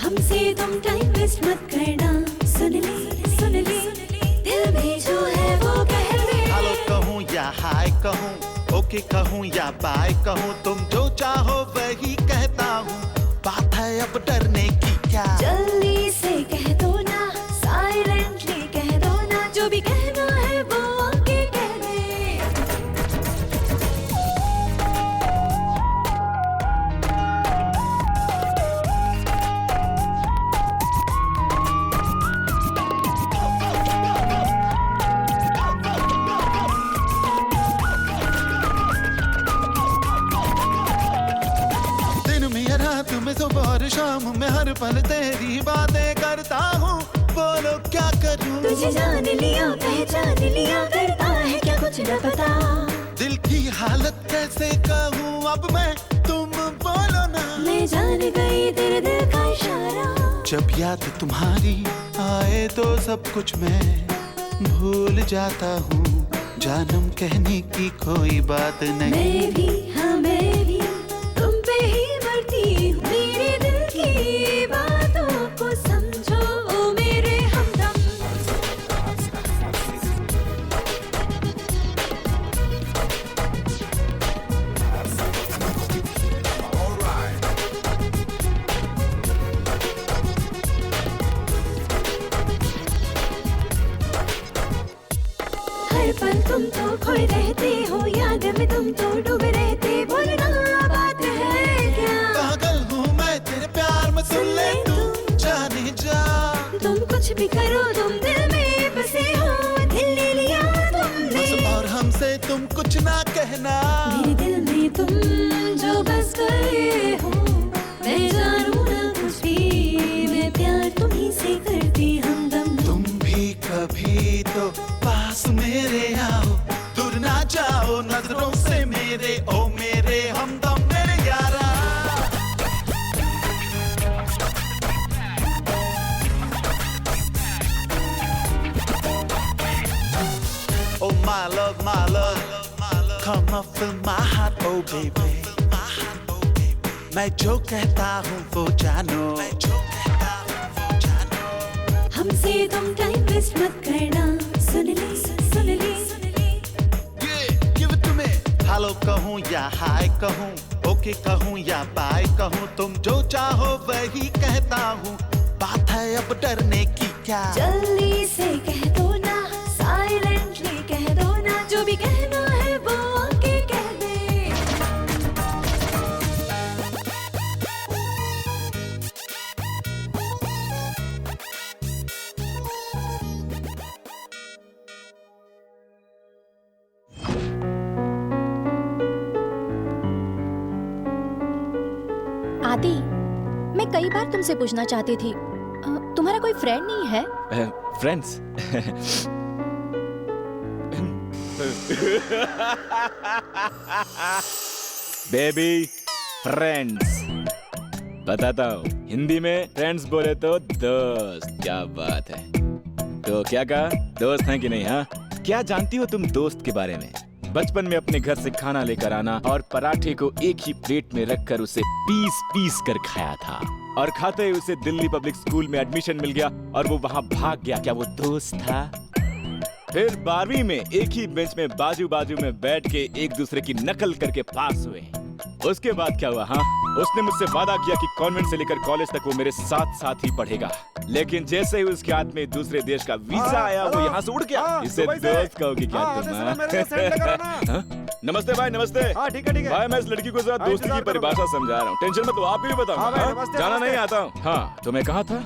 हमसे तुम टाइम वेस्ट मत करना। सुन ले, दिल में जो है वो कह दे। हेलो कहूँ या हाय कहूँ, ओके कहूँ या बाय कहूँ, तुम जो चाहो वही कहता हूँ। बात है अब डरने की क्या? जल्दी से कह दो ना, साइलेंटली कह दो ना, जो भी कहना है वो आके कह दे। दिन में या रात में सुबह और शाम में हर पल तेरी बातें करता हूँ। बोलो क्या करूँ? तुझे जान लिया, पहचान लिया, करता है क्या कुछ न पता। दिल की हालत कैसे कहूँ अब मैं, तुम बोलो ना। मैं जान गई तेरे दिल का इशारा। जब याद तुम्हारी आए तो सब कुछ मैं भूल जाता हूँ। जानम कहने की कोई बात नहीं। मैं भी, हाँ मैं भी तुम पे ही मरती हूँ। मेरे दिल की बातों को समझो ओ मेरे हमदम। हर पल तुम तो खोए रहते हो, याद में तुम तो डूबे रहते। बोलना बात है क्या? पागल हूँ मैं तेरे प्यार में, सुन ले तू जाने जा। तुम कुछ भी करो, तुम दिल में बसे हो। दिल ले लिया तुमने, बस और हमसे तुम कुछ ना कहना। मेरे दिल में तुम जो बस गए हो। मैं जानू ना कुछ भी, मैं प्यार तुम्हीं से करती हमदम। तुम भी कभी तो पास मेरे आओ, दूर ना जाओ नजरों से मेरे, ओ मेरे हमदम मेरे यारा। Oh my love, come up fill my heart, oh baby. मैं जो कहता हूँ वो जानो। हमसे तुम टाइम वेस्ट मत करना। सुन ले। Give it to me. Hello कहूँ या हाय कहूँ, ओके कहूँ या बाय कहूँ, तुम जो चाहो वही कहता हूँ। बात है अब डरने की क्या? जल्दी से कह दो ना, साइलेंटली कह दो ना, जो भी कहना है वो आके कह दे। आदि, मैं कई बार तुमसे पूछना चाहती थी, तुम्हारा कोई फ्रेंड नहीं है? Friends baby friends. बताता हूँ, हिंदी में फ्रेंड्स बोले तो दोस्त। क्या बात है। तो क्या कहा, दोस्त हैं कि नहीं? हाँ, क्या जानती हो तुम दोस्त के बारे में? बचपन में अपने घर से खाना लेकर आना और पराठे को एक ही प्लेट में रखकर उसे पीस पीस कर खाया था, और खाते ही उसे दिल्ली पब्लिक स्कूल में एडमिशन मिल गया और वो वहां भाग गया। क्या वो दोस्त था? फिर 12वीं में एक ही बेंच में बाजू बाजू में बैठ के एक दूसरे की नकल करके पास हुए। उसके बाद क्या हुआ? हाँ, उसने मुझसे वादा किया कि कॉन्वेंट से लेकर कॉलेज तक वो मेरे साथ साथ ही पढ़ेगा, लेकिन जैसे ही उसके हाथ में दूसरे देश का वीजा आया वो यहाँ से उड़ गया। इसे दोस्त कहोगे क्या तुम? हाँ? नमस्ते भाई, नमस्ते। ठीक है भाई, मैं इस लड़की को जरा दोस्ती की परिभाषा समझा रहा हूँ, टेंशन मत लो, आप भी बताओ। जाना नहीं आता हूँ। हाँ, तो मैं कहा था,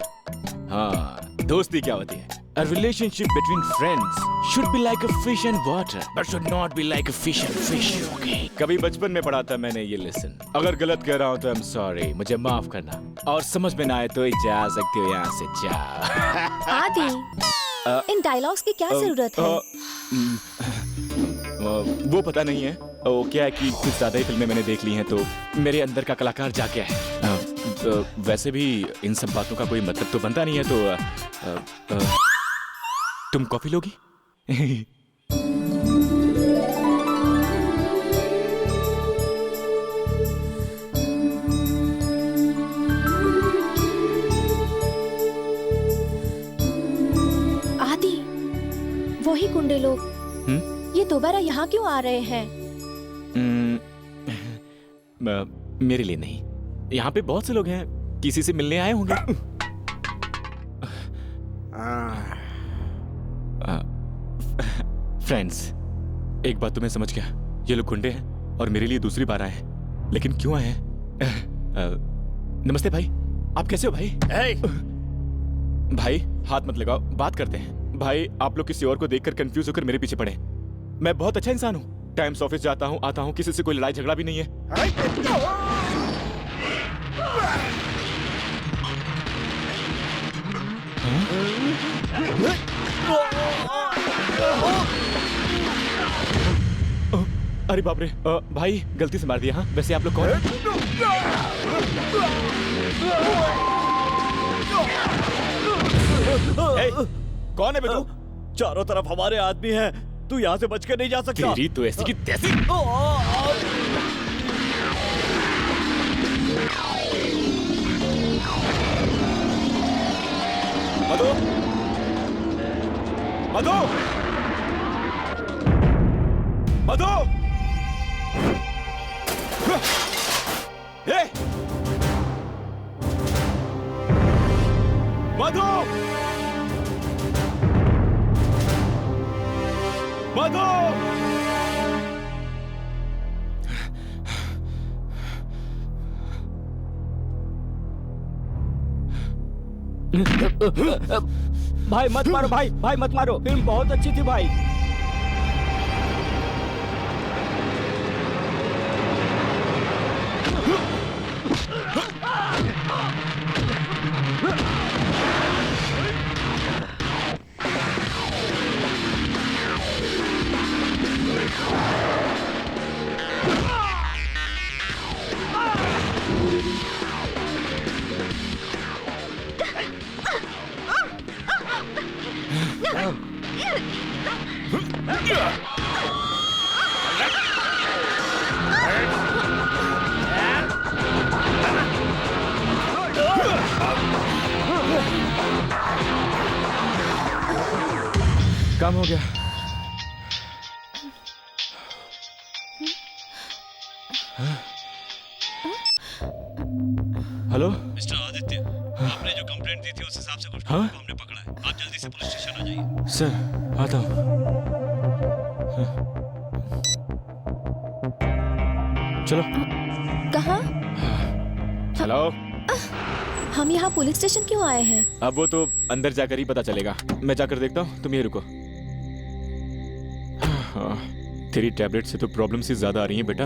हाँ, दोस्ती क्या होती है? A relationship between friends should be like a fish and water, but should not be like a fish and fish. Okay? कभी बचपन में पढ़ा था मैंने ये लेसन। अगर गलत कह रहा हूँ तो I'm sorry, मुझे माफ करना, और समझ में ना आए तो जा सकते हो यहाँ से, जाओ। आदि, इन डायलॉग्स की क्या जरूरत है? वो पता नहीं है, वो क्या है कि कुछ ज्यादा ही फिल्में मैंने देख ली हैं तो मेरे अंदर का कलाकार जाग गया है। वैसे भी इन सब बातों का कोई मतलब तो बनता नहीं है, तो तुम कॉफी लोगी? आदि, वही गुंडे लोग ये दोबारा यहाँ क्यों आ रहे हैं? मेरे लिए नहीं, यहाँ पे बहुत से लोग हैं, किसी से मिलने आए होंगे। फ्रेंड्स, एक बात तो मैं समझ गया, ये लोग गुंडे हैं और मेरे लिए दूसरी बार आए हैं, लेकिन क्यों आए हैं? नमस्ते भाई, आप कैसे हो भाई? भाई हाथ मत लगाओ, बात करते हैं। भाई, आप लोग किसी और को देखकर कंफ्यूज होकर मेरे पीछे पड़े। मैं बहुत अच्छा इंसान हूँ, टाइम से ऑफिस जाता हूँ, आता हूँ, किसी से कोई लड़ाई झगड़ा भी नहीं है। अरे बाप रे, भाई गलती से मार दिया। हाँ, वैसे आप लोग कौन हैं? कौन है बेटू? चारों तरफ हमारे आदमी हैं, तू यहाँ से बच के नहीं जा सकता। तेरी तो ऐसी की तैसी। मधु, मधु, मधु, ए, मधु, मधु। भाई मत मारो, भाई भाई मत मारो, फिल्म बहुत अच्छी थी भाई। काम हो गया। हेलो मिस्टर आदित्य, आपने जो कंप्लेंट दी थी उस हिसाब से कुछ लोगों को हमने पकड़ा है। आप जल्दी से पुलिस स्टेशन आ जाइए। सर, आता हूँ। चलो। कहाँ? हेलो। हम यहाँ पुलिस स्टेशन क्यों आए हैं? अब वो तो अंदर जाकर ही पता चलेगा। मैं जाकर देखता हूँ, तुम ये रुको। तेरी टैबलेट से तो प्रॉब्लम सी ज्यादा आ रही है बेटा।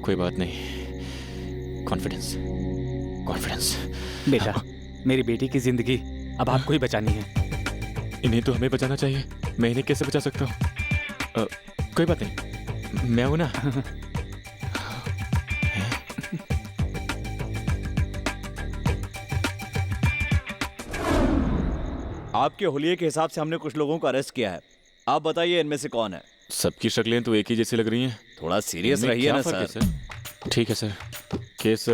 कोई बात नहीं, कॉन्फिडेंस, कॉन्फिडेंस। बेटा, मेरी बेटी की जिंदगी अब आपको ही बचानी है। इन्हें तो हमें बचाना चाहिए, मैं इन्हें कैसे बचा सकता हूँ? कोई बात नहीं, मैं हूं ना। आपके होलिये के हिसाब से हमने कुछ लोगों को अरेस्ट किया है। आप बताइए इनमें से कौन है? सबकी शक्लें तो एक ही जैसी लग रही हैं। थोड़ा सीरियस इनमें रहिए क्या ना फर्क है, सर। ठीक है सर। केस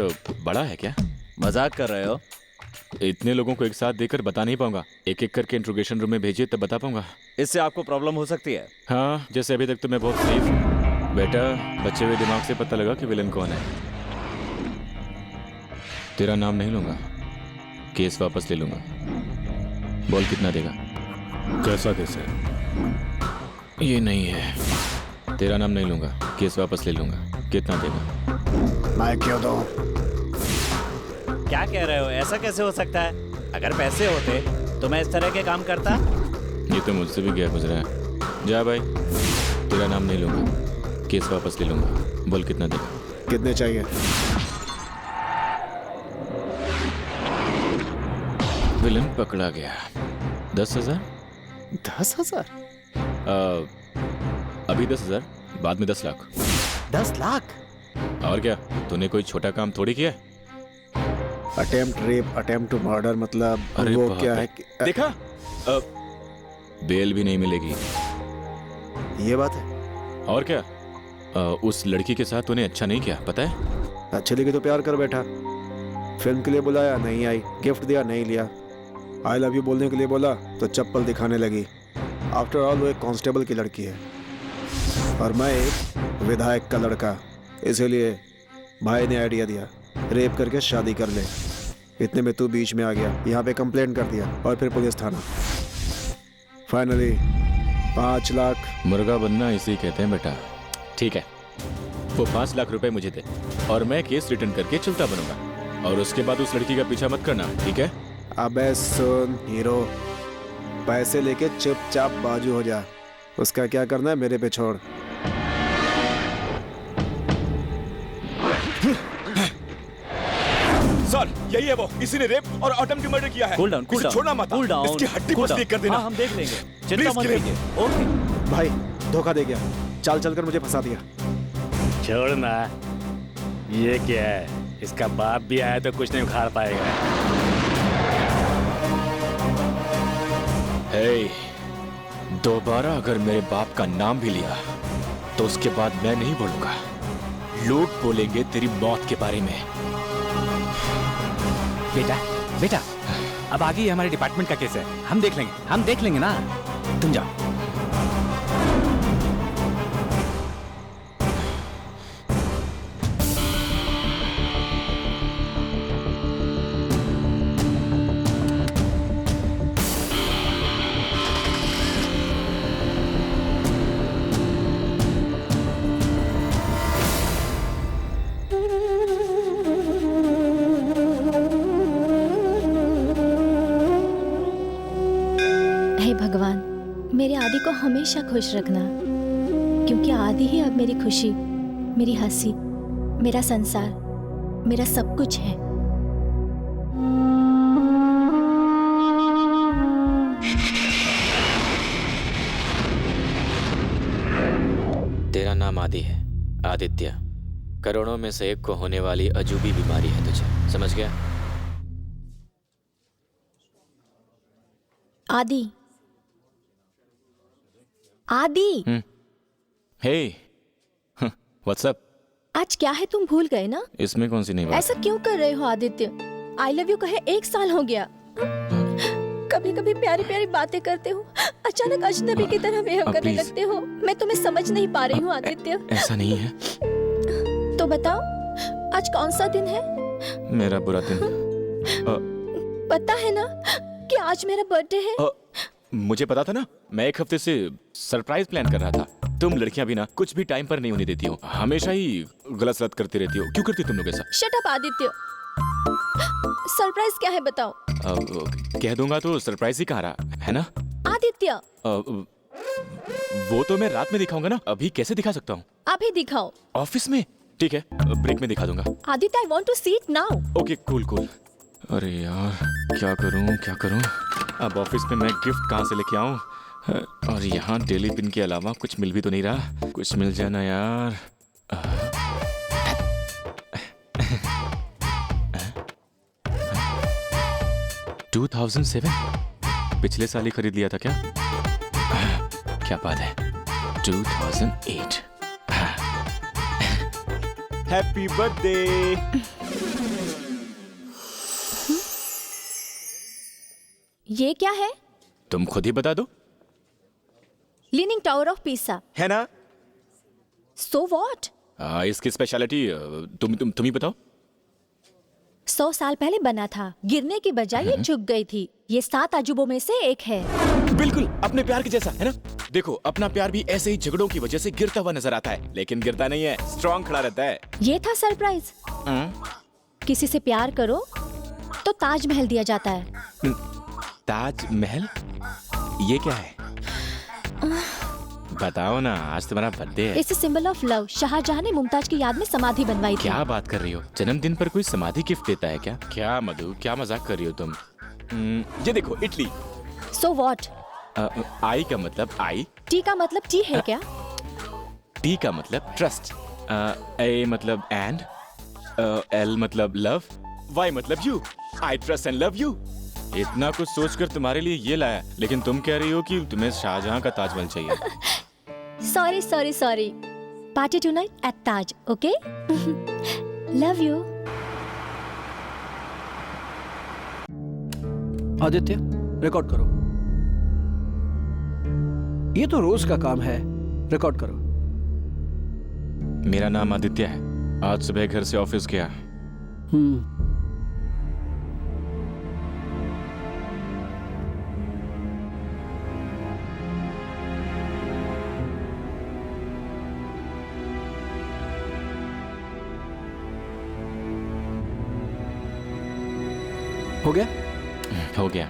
बड़ा है क्या? मजाक कर रहे हो? इतने लोगों को एक साथ देकर बता नहीं पाऊंगा। एक एक करके इंट्रोगेशन रूम में भेजिए तब बता पाऊंगा। इससे आपको प्रॉब्लम हो सकती है। हाँ, जैसे अभी तक तो मैं बहुत सेफ हूँ। बेटा, बचे हुए दिमाग से पता लगा कि विलन कौन है। तेरा नाम नहीं लूंगा, केस वापस ले लूंगा। बोल कितना देगा? कैसा केस है? ये नहीं है। तेरा नाम नहीं लूंगा, केस वापस ले लूंगा। कितना देगा? मैं क्यों दूं? क्या कह रहे हो? ऐसा कैसे हो सकता है? अगर पैसे होते तो मैं इस तरह के काम करता। ये तो मुझसे भी गया गुजरा है। जा भाई, तेरा नाम नहीं लूंगा, केस वापस ले लूंगा। बोल कितना देगा? कितने चाहिए? विलन पकड़ा गया। 10,000? 10,000? अभी 10,000, बाद में 10 लाख। 10 लाख? और क्या, तूने कोई छोटा काम थोड़ी किया? Attempt rape, attempt to murder, मतलब अरे वो बाप क्या रे। है कि देखा, बेल भी नहीं मिलेगी। ये बात है। और क्या, उस लड़की के साथ तूने अच्छा नहीं किया, पता है? अच्छे लगे तो प्यार कर बैठा। फिल्म के लिए बुलाया, नहीं आई। गिफ्ट दिया, नहीं लिया। आई लव यू बोलने के लिए बोला तो चप्पल दिखाने लगी। आफ्टर ऑल वो एक कांस्टेबल की लड़की है और मैं एक विधायक का लड़का। इसीलिए भाई ने आइडिया दिया, रेप करके शादी कर ले। इतने में तू बीच में आ गया, यहाँ पे कंप्लेंट कर दिया और फिर पुलिस थाना। फाइनली 5 लाख। मुर्गा बनना इसी कहते हैं बेटा। ठीक है, वो 5 लाख रुपए मुझे दे और मैं केस रिटर्न करके चलता बनूंगा। और उसके बाद उस लड़की का पीछा मत करना, ठीक है? अबे सुन हीरो, पैसे लेके चुपचाप बाजू हो जा। उसका क्या करना है मेरे पे छोड़। सर, यही है वो। इसी ने रेप और अटेम्प्ट मर्डर किया है। कूल डाउन, इसे छोड़ना मत। कूल डाउन, इसकी हड्डी कूल पसली डाउन। कर देना। हाँ, हम देख लेंगे, चिंता Please, मत किरण। कीजिए। ओके भाई धोखा दे गया, चाल चलकर मुझे फंसा दिया। छोड़ना, ये क्या है? इसका बाप भी आया तो कुछ नहीं उखाड़ पाएगा। हे, दोबारा अगर मेरे बाप का नाम भी लिया तो उसके बाद मैं नहीं बोलूंगा। लोग बोलेंगे तेरी मौत के बारे में। बेटा, अब आगे हमारे डिपार्टमेंट का केस है, हम देख लेंगे ना। तुम जाओ। हे भगवान, मेरे आदि को हमेशा खुश रखना, क्योंकि आदि ही अब मेरी खुशी, मेरी हंसी, मेरा संसार, मेरा सब कुछ है। तेरा नाम आदि है, आदित्य। करोड़ों में से एक को होने वाली अजूबी बीमारी है तुझे, समझ गया? आदि, आदि। हे, व्हाट्स अप? आज क्या है, तुम भूल गए ना? इसमें कौन सी नई बात? ऐसा क्यों कर रहे हो आदित्य? आई लव यू कहे 1 साल हो गया। कभी कभी प्यारी प्यारी बातें करते हो, अचानक अजनबी की तरह बिहेव करने please। लगते हो। मैं तुम्हें समझ नहीं पा रही हूँ आदित्य। ऐसा नहीं है। तो बताओ, आज कौन सा दिन है? मेरा बुरा दिन। पता है ना कि आज मेरा बर्थडे है। मुझे पता था ना, मैं एक हफ्ते से सरप्राइज प्लान कर रहा था। तुम लड़कियां भी ना कुछ भी टाइम पर नहीं होने देती हो, हमेशा ही गलत सलत करती रहती हो। क्यों करती हो तुम लोग ऐसा? शट अप आदित्य, सरप्राइज क्या है बताओ। कह दूंगा तो सरप्राइज ही कहा रहा है ना आदित्य। वो तो मैं रात में दिखाऊंगा ना, अभी कैसे दिखा सकता हूँ? अभी दिखाओ। ऑफिस में? ठीक है, ब्रेक में दिखा दूंगा। Aditya, I want to see it now. Okay, cool cool. अरे यार, क्या करूं? अब ऑफिस में मैं गिफ्ट कहाँ से लेके आऊं? और यहाँ डेली पिन के अलावा कुछ मिल भी तो नहीं रहा। कुछ मिल जाए ना यार। 2007? पिछले साल ही खरीद लिया था क्या? क्या बात है, 2008। Happy birthday. ये क्या है? तुम खुद ही बता दो। Leaning tower of Pisa. है ना? So what? इसकी स्पेशलिटी तुम ही बताओ। 100 साल पहले बना था, गिरने की बजाय ये झुक गई थी। ये 7 अजूबों में से एक है। बिल्कुल अपने प्यार के जैसा, है ना? देखो, अपना प्यार भी ऐसे ही झगड़ों की वजह से गिरता हुआ नजर आता है, लेकिन गिरता नहीं है, स्ट्रॉन्ग खड़ा रहता है। ये था सरप्राइज। किसी से प्यार करो तो ताजमहल दिया जाता है। ताजमहल? ये क्या है? बताओ ना, आज तुम्हारा बर्थडे है। It's a symbol of love. Shahjahan ने मुमताज की याद में समाधि बनवाई थी। क्या बात कर रही हो? जन्मदिन पर कोई समाधि गिफ्ट देता है क्या? क्या मधु, क्या मजाक कर रही हो तुम? ये देखो, इटली। So what? आई का मतलब आई। टी का मतलब टी है क्या? टी का मतलब ट्रस्ट। ए मतलब एंड। एल मतलब लव। वाई मतलब you. I trust and love you. इतना कुछ सोचकर तुम्हारे लिए ये लाया, लेकिन तुम कह रही हो कि तुम्हें शाहजहां का ताजमहल चाहिए। Sorry. Party tonight at Taj, okay? Love you. Aditya, record करो। ये तो रोज का काम है, रिकॉर्ड करो। मेरा नाम आदित्य है। आज सुबह घर से ऑफिस गया। हो गया? हो गया।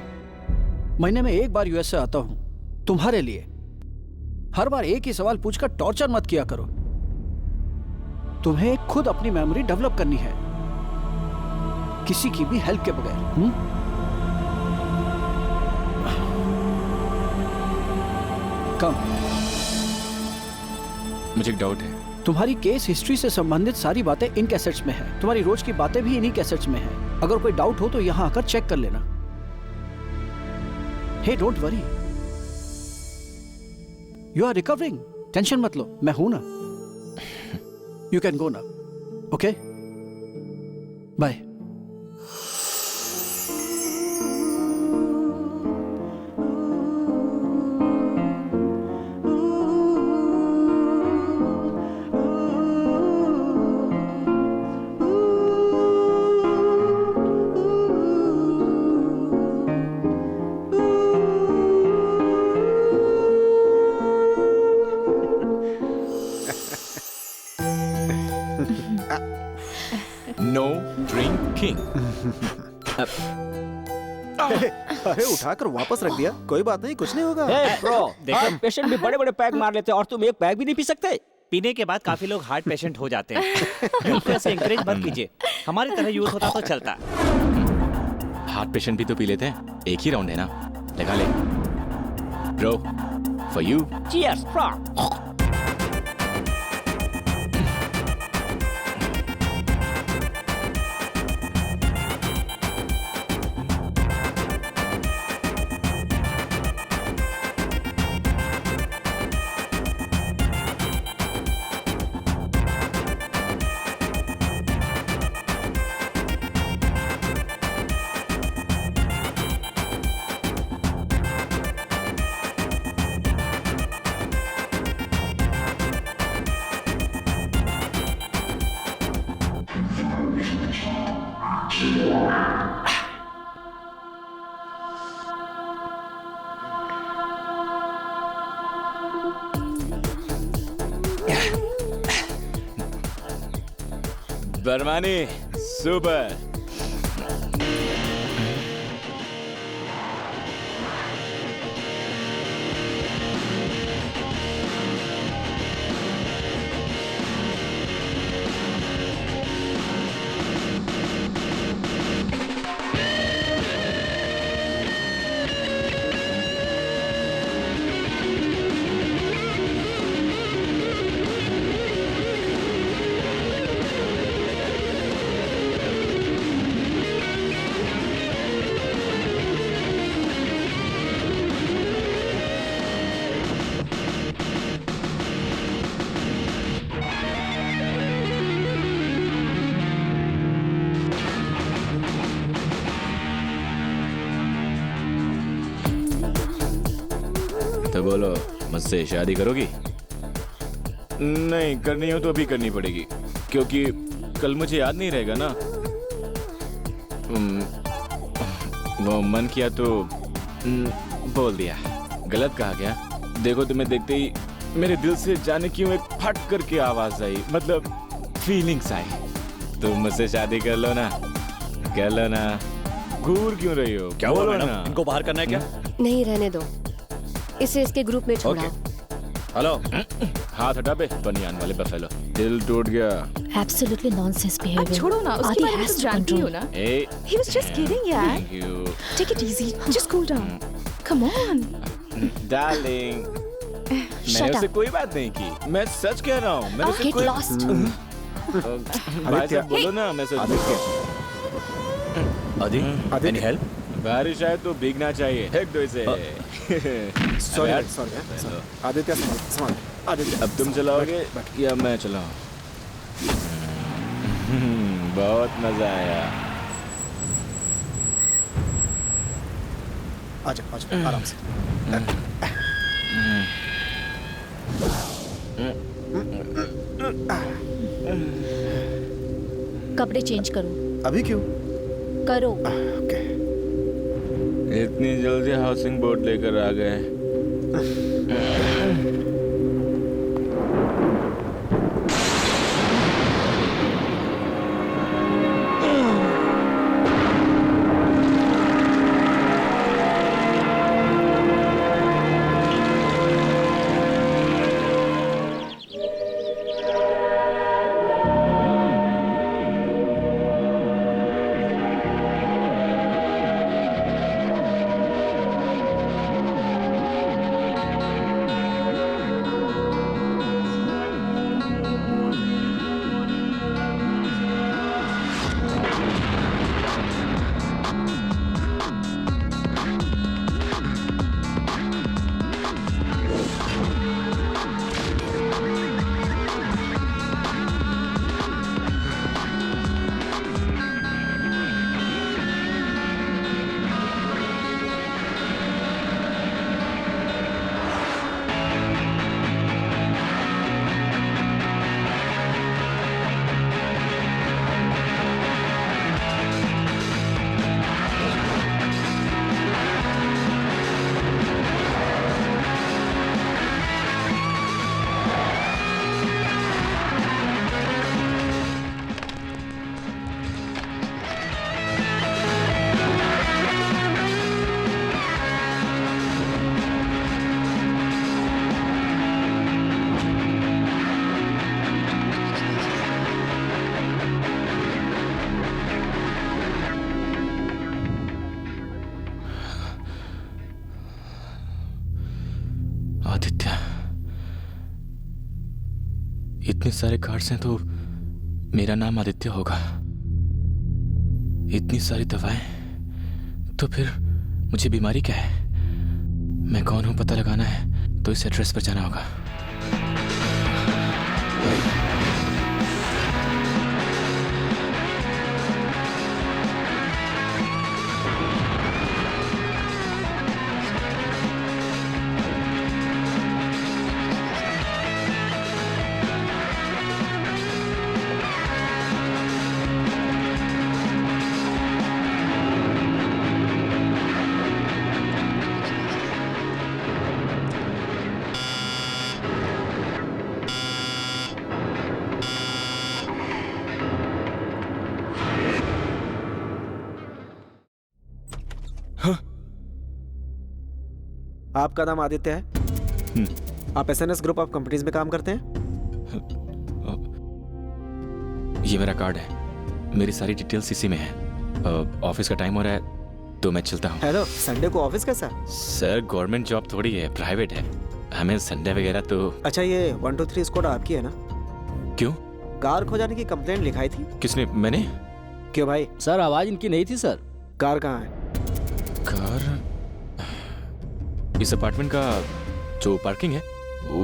महीने में एक बार यूएस से आता हूं तुम्हारे लिए। हर बार एक ही sवाल पूछकर टॉर्चर मत किया करो। तुम्हें खुद अपनी मेमोरी डेवलप करनी है, किसी की भी हेल्प के बगैर। कम। मुझे एक डाउट है। तुम्हारी केस हिस्ट्री से संबंधित सारी बातें इन कैसेट्स में है। तुम्हारी रोज की बातें भी इन्हीं कैसेट्स में है। अगर कोई डाउट हो तो यहां आकर चेक कर लेना। Hey don't worry, you are recovering. Tension मत लो, मैं हूं ना। यू कैन गो ना, ओके? बाय। No drinking. अरे उठाकर वापस रख दिया। कोई बात नहीं, कुछ नहीं होगा। देखो, पेशेंट भी बड़े-बड़े पैग मार लेते हैं और तुम एक पैग भी नहीं पी सकते। पीने के बाद काफी लोग हार्ट पेशेंट हो जाते हैं। ऐसे इंकरेज मत कीजिए। हमारी तरह यूज होता तो चलता। हार्ट पेशेंट भी तो पी लेते हैं। एक ही राउंड है ना, लगा ले। Bro, for you. Cheers, bro. Barmani, super. बोलो, मुझसे शादी करोगी? नहीं करनी हो तो अभी करनी पड़ेगी, क्योंकि कल मुझे याद नहीं रहेगा ना। वो मन किया तो बोल दिया, गलत कहा गया। देखो तुम्हें देखते ही मेरे दिल से जाने क्यों एक फट करके आवाज आई, मतलब फीलिंग्स आई। तुम मुझसे शादी कर लो ना, कर लो ना। घूर क्यों रही हो? क्या हुआ बोलो मैडम? ना। इनको बाहर करना है क्या? नहीं, रहने दो, इसे इसके ग्रुप में छोड़ाओ। हेलो, हाथ हटा बे, बनियान वाले बफेलो। दिल टूट गया। Absolutely nonsense behavior. छोड़ो ना, उसके Adi बारे में has तो to जानती हो control. ना। ए, He was just kidding, यार। Thank you. Take it easy. Just cool down. Come on. Darling. Shut मैंने उससे up. कोई बात नहीं की, मैं सच कह रहा हूँ। मैंने उससे Get कोई lost. भाई साहब बोलो ना, मैं सच आदि, any help? बारिश आए तो भीगना चाहिए, फेंक दो इसे। सॉरी आदित्य, संभाल आदित्य। अब तुम चलाओगे या मैं चलाऊं? बहुत मजा आया। आजा आजा आराम से। कपड़े चेंज करो। अभी क्यों? करो। ओके। इतनी जल्दी हाउसिंग बोर्ड लेकर आ गए। आदित्य, इतने सारे कार्ड्स हैं तो मेरा नाम आदित्य होगा। इतनी सारी दवाएं, तो फिर मुझे बीमारी क्या है? मैं कौन हूं पता लगाना है तो इस एड्रेस पर जाना होगा। आपका नाम आदित्य है? आप एसएनएस ग्रुप ऑफ कंपनीज में काम करते हैं? ये मेरा कार्ड है, मेरी सारी डिटेल्स इसी में है। ऑफिस का टाइम हो रहा है तो मैं चलता हूँ। हेलो, संडे को ऑफिस कैसा? सर गवर्नमेंट जॉब थोड़ी है, प्राइवेट है, हमें संडे वगैरह तो। अच्छा, ये 1 2 3 स्क्वाड आपकी है ना? क्यों? कार खो जाने की कंप्लेंट लिखाई थी। किसने? मैंने? क्यों भाई? सर आवाज इनकी नहीं थी सर। कार कहाँ है? कार इस अपार्टमेंट का जो पार्किंग है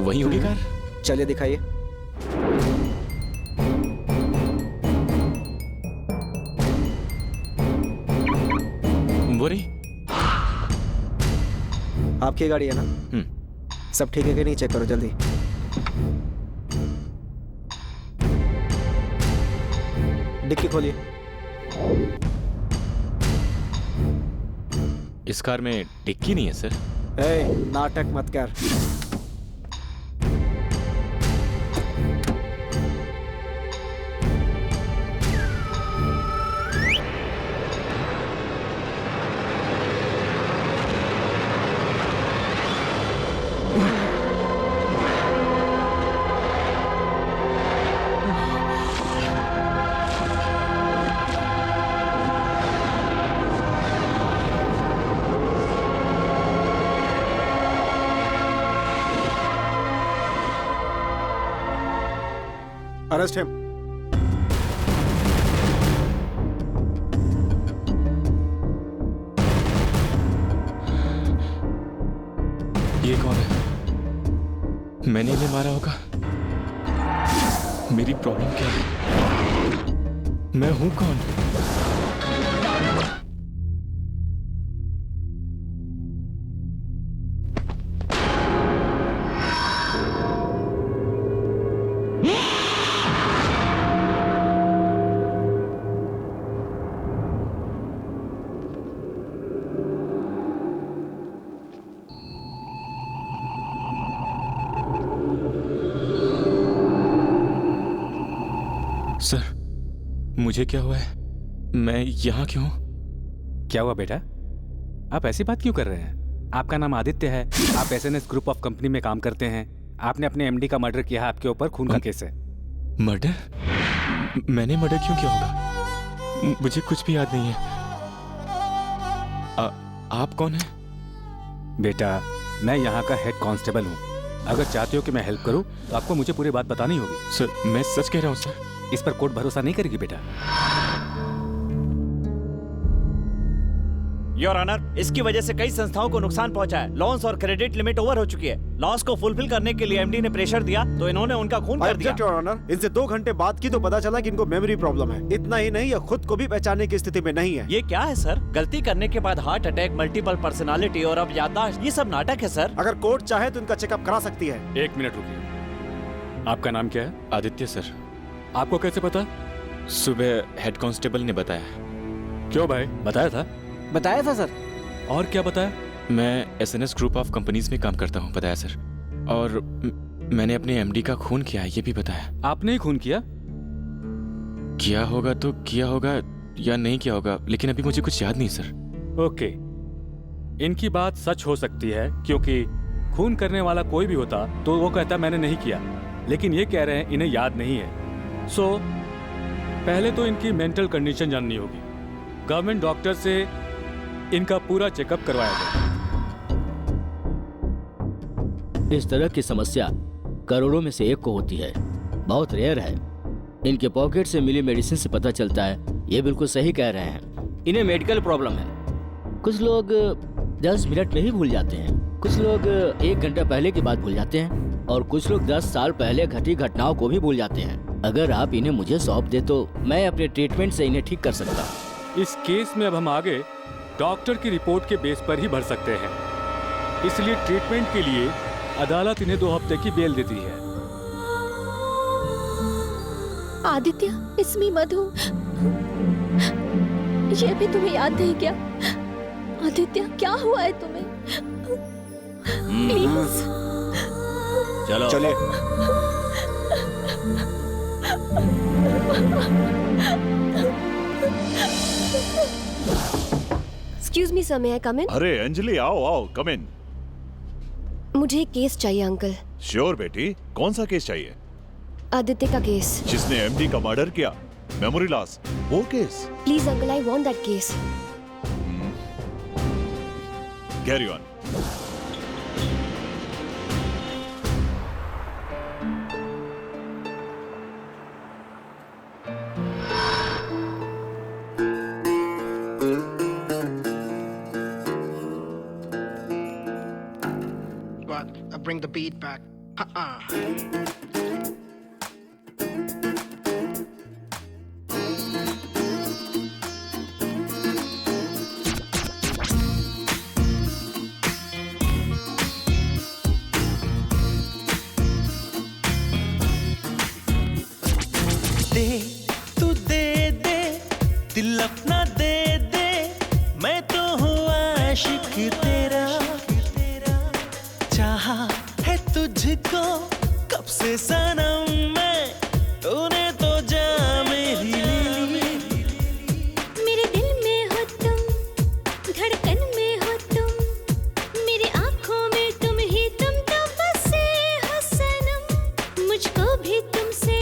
वही होगी कार। चलिए दिखाइए। वो रही। आपकी गाड़ी है ना? सब ठीक है कि नहीं चेक करो जल्दी। डिक्की खोलिए। इस कार में डिक्की नहीं है सर। नाटक मत कर। Arrest him. ये कौन है? मैंने इन्हें मारा होगा। मेरी प्रॉब्लम क्या है? मैं हूं कौन? सर, मुझे क्या हुआ है? मैं यहाँ क्यों? क्या हुआ बेटा? आप ऐसी बात क्यों कर रहे हैं? आपका नाम आदित्य है, आप एसएनएस ग्रुप ऑफ कंपनी में काम करते हैं। आपने अपने एमडी का मर्डर किया है, आपके ऊपर खून का केस है। मर्डर? मैंने मर्डर क्यों किया होगा? मुझे कुछ भी याद नहीं है। आप कौन हैं? बेटा, मैं यहाँ का हेड कांस्टेबल हूँ। अगर चाहते हो कि मैं हेल्प करूँ तो आपको मुझे पूरी बात बतानी होगी। सर, मैं सच कह रहा हूँ सर। इस पर कोर्ट भरोसा नहीं करेगी बेटा। योर ऑनर, इसकी वजह से कई संस्थाओं को नुकसान पहुंचा है। लॉन्स और क्रेडिट लिमिट ओवर हो चुकी है। लॉस को फुलफिल करने के लिए एमडी ने प्रेशर दिया तो इन्होंने उनका खून कर दिया। योर ऑनर, इनसे 2 घंटे बाद की तो पता चला कि इनको मेमोरी प्रॉब्लम है। इतना ही नहीं, ये खुद को भी पहचानने की स्थिति में नहीं है। ये क्या है सर? गलती करने के बाद हार्ट अटैक, मल्टीपल पर्सनालिटी और अब याददाश्त, ये सब नाटक है सर। अगर कोर्ट चाहे तो इनका चेकअप करा सकती है। 1 मिनट रुकिए। आपका नाम क्या है? आदित्य सर। आपको कैसे पता? सुबह हेड कांस्टेबल ने बताया। क्यों भाई, बताया था? बताया था सर। और क्या बताया? मैं एसएनएस ग्रुप ऑफ कंपनीज में काम करता हूँ, बताया सर। और मैंने अपने एमडी का खून किया है, ये भी बताया। आपने ही खून किया? किया होगा तो किया होगा या नहीं किया होगा, लेकिन अभी मुझे कुछ याद नहीं सर। ओके, इनकी बात सच हो सकती है क्योंकि खून करने वाला कोई भी होता तो वो कहता मैंने नहीं किया, लेकिन ये कह रहे हैं इन्हें याद नहीं है। सो पहले तो इनकी मेंटल कंडीशन जाननी होगी। गवर्नमेंट डॉक्टर से इनका पूरा चेकअप करवाया जाए। इस तरह की समस्या करोड़ों में से एक को होती है, बहुत रेयर है। इनके पॉकेट से मिली मेडिसिन से पता चलता है। ये बिल्कुल सही कह रहे हैं, इन्हें मेडिकल प्रॉब्लम है। कुछ लोग 10 मिनट में ही भूल जाते हैं, कुछ लोग 1 घंटा पहले की बात भूल जाते हैं और कुछ लोग 10 साल पहले घटी घटनाओं को भी भूल जाते हैं। अगर आप इन्हें मुझे सौंप दे तो मैं अपने ट्रीटमेंट से इन्हें ठीक कर सकता हूँ। इस केस में अब हम आगे डॉक्टर की रिपोर्ट के बेस पर ही बढ़ सकते हैं, इसलिए ट्रीटमेंट के लिए अदालत इन्हें 2 हफ्ते की बेल देती है। आदित्य, इसमें मधु, ये भी तुम्हें याद नहीं क्या? आदित्य, क्या हुआ है तुम्हें? प्लीज चलो चलिए। Excuse me sir, may I come इन? अरे अंजलि, आओ आओ, कम इन। मुझे एक केस चाहिए अंकल। श्योर बेटी, कौन सा केस चाहिए? आदित्य का केस। जिसने एमडी का मर्डर किया, मेमोरी लॉस, वो case. Please uncle, I want that case. Carry on. Bring the beat back. दिल अपना दे दे, मैं तो हूँ आशिक तेरा। चाहा है तुझको कब से सनम मैं, तूने तो जा मेरी ली। मेरे दिल में हो तुम, धड़कन में हो तुम, मेरी आंखों में तुम ही तुम तो बसे हो सनम। मुझको भी तुमसे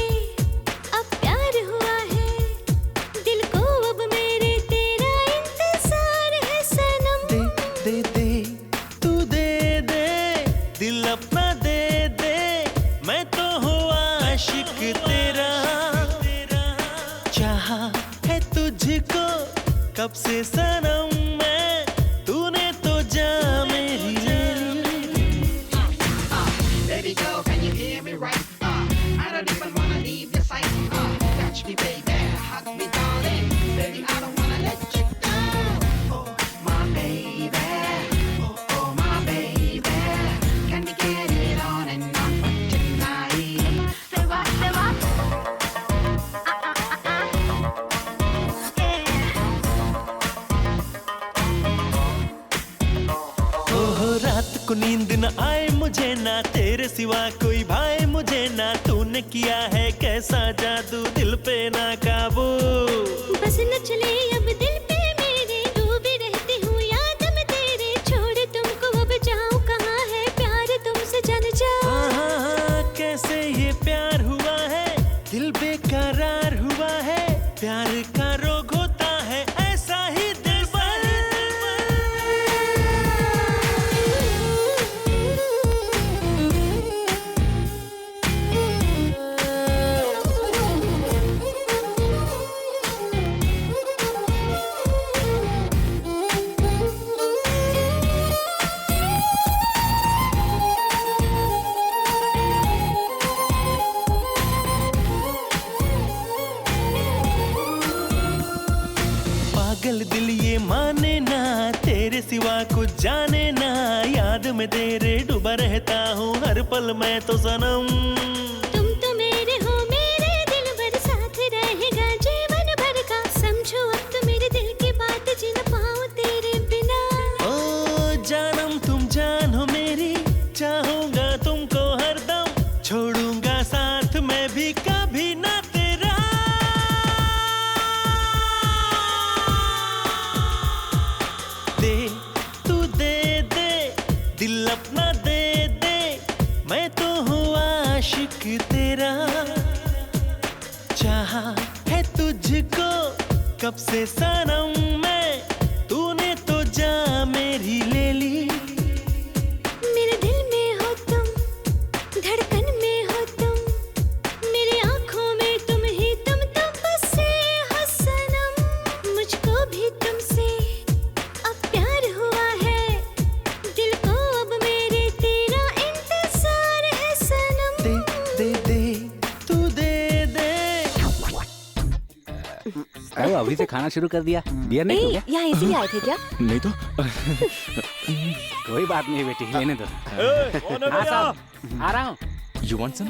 अब प्यार हुआ है, दिल को अब मेरे तेरा इंतजार है सनम। दे दे दे तू दे दे, दिल अपना दे दे, मैं तो हूँ आशिक तेरा। चाहा है तुझको कब से सनम मैं, तूने तो जा मेरी ली। Baby girl, can you hear me right? I don't even wanna leave your sight. Catch me, baby, hug me, darling. Baby, I don't wanna let you go. Oh, my baby. Oh, my baby. Can we get it on and on for tonight? Say what, say what? ओह रात को नींद न आए मुझे, ना तेरे सिवा कोई भाई मुझे, ना तूने किया है कैसा जादू दिल पे ना काबू। बस न चले अब दिल पे मेरे, डूबी रहती हूँ याद में तेरे। छोड़ तुमको अब जाऊँ कहाँ है प्यार तुमसे, जान जाओ। हाँ, कैसे ये प्यार हुआ है, दिल बेकरार हुआ है, प्यार का रोग होता है ऐसा ही दिल पागल दिल ये माने ना, तेरे सिवा कुछ जाने ना, याद में तेरे डूबा रहता हूँ हर पल मैं तो सनम। तुम तो मेरे हो, मेरे दिल भर साथ रहेगा जीवन भर का। समझो अब तो मेरे दिल की बात, जी न पाऊँ तेरे बिना। ओ जानम तुम जान हो मेरी, चाहूंगा तुमको हरदम, छोड़ूंगा साथ मैं भी कभी ना तेरा। दे तू दे दे, दिल अपना दे दे, मैं तो हूँ आशिक तेरा। चाहा है तुझको कब से सनम मैं, तूने तो जा मेरी ले ली। मेरे दिल में हो तुम, धड़कन में हो तुम, मेरी आंखों में तुम ही तुम तो बसे हो सनम। मुझको भी तुमसे अब प्यार हुआ है, दिल को अब मेरे तेरा इंतजार है सनम। दे दे दे तू दे दे। अरे अभी से खाना शुरू कर दिया, बियर नहीं हो गया? यहाँ इसीलिए आए थे क्या? नहीं तो कोई बात नहीं बेटी, लेने दो। हाँ साहब, आ रहा हूँ। You want some?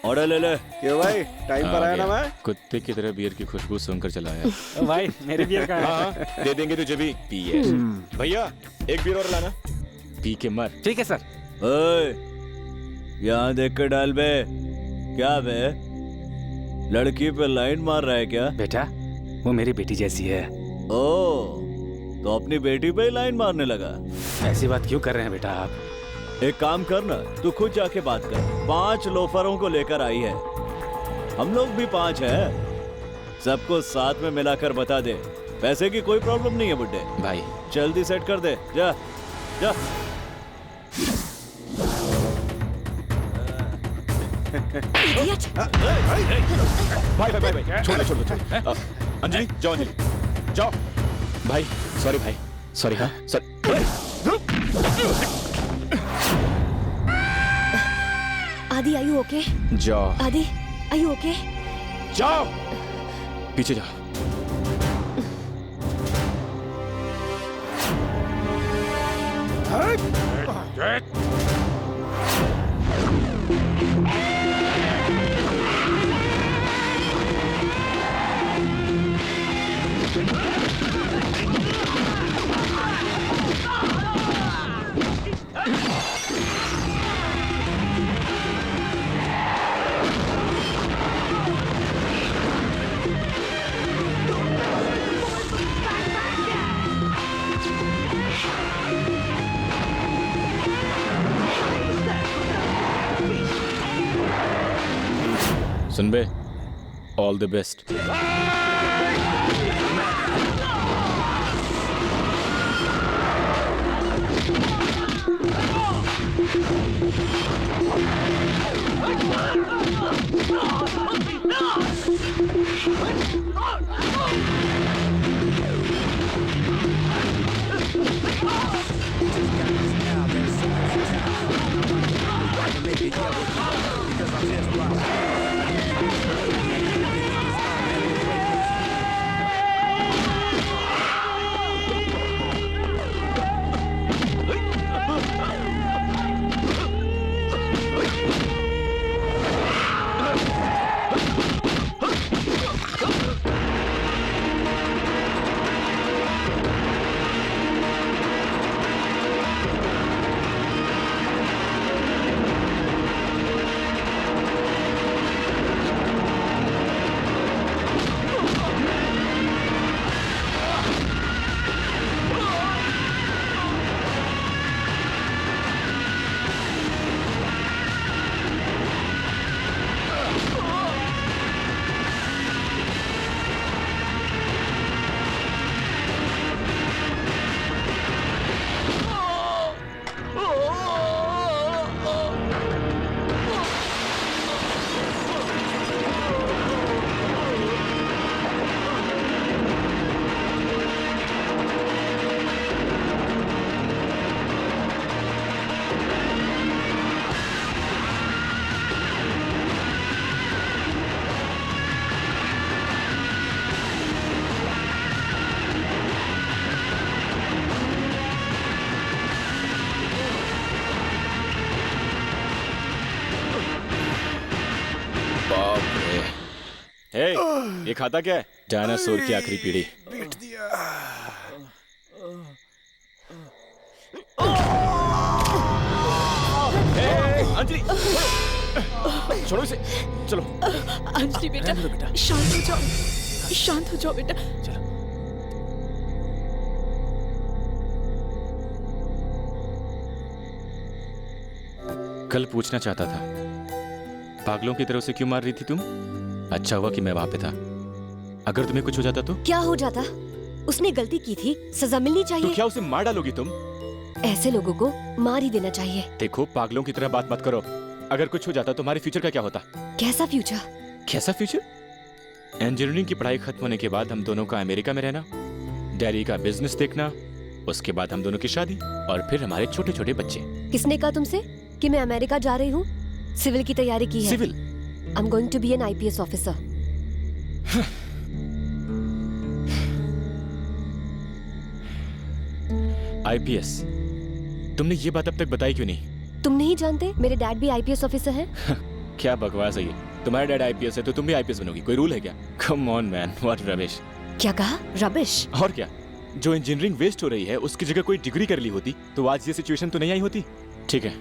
ऑर्डर ले ले। क्यों भाई, टाइम पर आया ना मैं? कुत्ते की तरह बियर की खुशबू सूंघकर चला आया। भाई मेरे बियर का हाँ, दे देंगे तुझे भी। पी है भैया, एक बियर और लाना। पी के मर। ठीक है सर। ओए, यहाँ देख कर डाल बे। क्या बे, लड़की पे लाइन मार रहा है क्या? बेटा वो मेरी बेटी जैसी है। ओ, तो अपनी बेटी पे ही लाइन मारने लगा। ऐसी बात क्यों कर रहे हैं बेटा आप? एक काम करना, तू खुद जाके बात कर। 5 लोफरों को लेकर आई है, हम लोग भी 5 हैं, सबको साथ में मिलाकर बता दे। पैसे की कोई प्रॉब्लम नहीं है बुड्ढे भाई। जल्दी सेट कर दे, जा जा। भाई भाई भाई, छोड़ दो। अंजलि जाओ, अंजलि जाओ। भाई सॉरी, भाई सॉरी। हाँ सॉरी। आदि आर यू ओके? जाओ। आदि आर यू ओके? जाओ पीछे जाओ। सुन बे, ऑल द बेस्ट। हे, ये खाता क्या है? डायनासोर की आखिरी पीढ़ी। पीट दिया। अंजलि, छोड़ो इसे, चलो। अंजलि बेटा, शांत हो जाओ, शांत हो जाओ बेटा। चलो। कल पूछना चाहता था, पागलों की तरह से क्यों मार रही थी तुम? अच्छा हुआ कि मैं वहां पे था। अगर तुम्हें कुछ हो जाता तो? क्या हो जाता? उसने गलती की थी, सजा मिलनी चाहिए। तो क्या उसे मार डालोगी तुम? ऐसे लोगों को मार ही देना चाहिए। देखो, पागलों की तरह बात मत करो। अगर कुछ हो जाता तो हमारे फ्यूचर का क्या होता? कैसा फ्यूचर? कैसा फ्यूचर? इंजीनियरिंग की पढ़ाई खत्म होने के बाद हम दोनों का अमेरिका में रहना, डैडी का बिजनेस देखना, उसके बाद हम दोनों की शादी और फिर हमारे छोटे छोटे बच्चे। किसने कहा तुमसे कि मैं अमेरिका जा रही हूँ? सिविल की तैयारी की है। Civil? I am going to be an IPS officer. IPS? तुमने ये बात अब तक बताई क्यों नहीं? तुम नहीं जानते मेरे डैड भी IPS ऑफिसर हैं? क्या बकवास है ये? तुम्हारा डैड IPS है तो तुम भी IPS बनोगी? कोई रूल है क्या? Come on man, what rubbish. क्या कहा? रबिश? और क्या? जो इंजीनियरिंग वेस्ट हो रही है उसकी जगह कोई डिग्री कर ली होती तो आज ये सिचुएशन तो नहीं आई होती। ठीक है,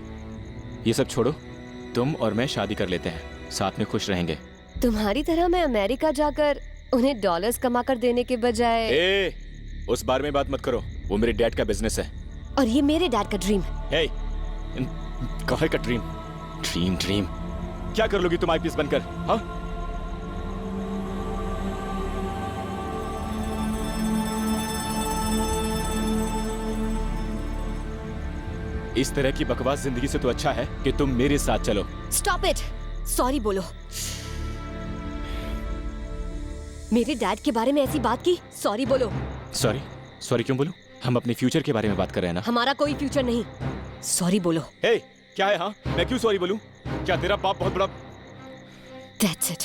ये सब छोड़ो, तुम और मैं शादी कर लेते हैं, साथ में खुश रहेंगे। तुम्हारी तरह मैं अमेरिका जाकर उन्हें डॉलर्स कमा कर देने के बजाय। उस बारे में बात मत करो, वो मेरे डैड का बिजनेस है। और ये मेरे डैड का ड्रीम। कहाँ का ड्रीम? ड्रीम क्या कर लोगी तुम IPS बनकर? हाँ? इस तरह की बकवास जिंदगी से तो अच्छा है कि तुम मेरे साथ चलो। Stop it! सॉरी बोलो। मेरे डैड के बारे में ऐसी बात की, सॉरी बोलो। सॉरी क्यों बोलूं? हम अपने फ्यूचर के बारे में बात कर रहे हैं ना। हमारा कोई फ्यूचर नहीं, सॉरी बोलो। हे, क्या है? हाँ, मैं क्यों सॉरी बोलूं? क्या तेरा बाप बहुत बड़ा? That's it.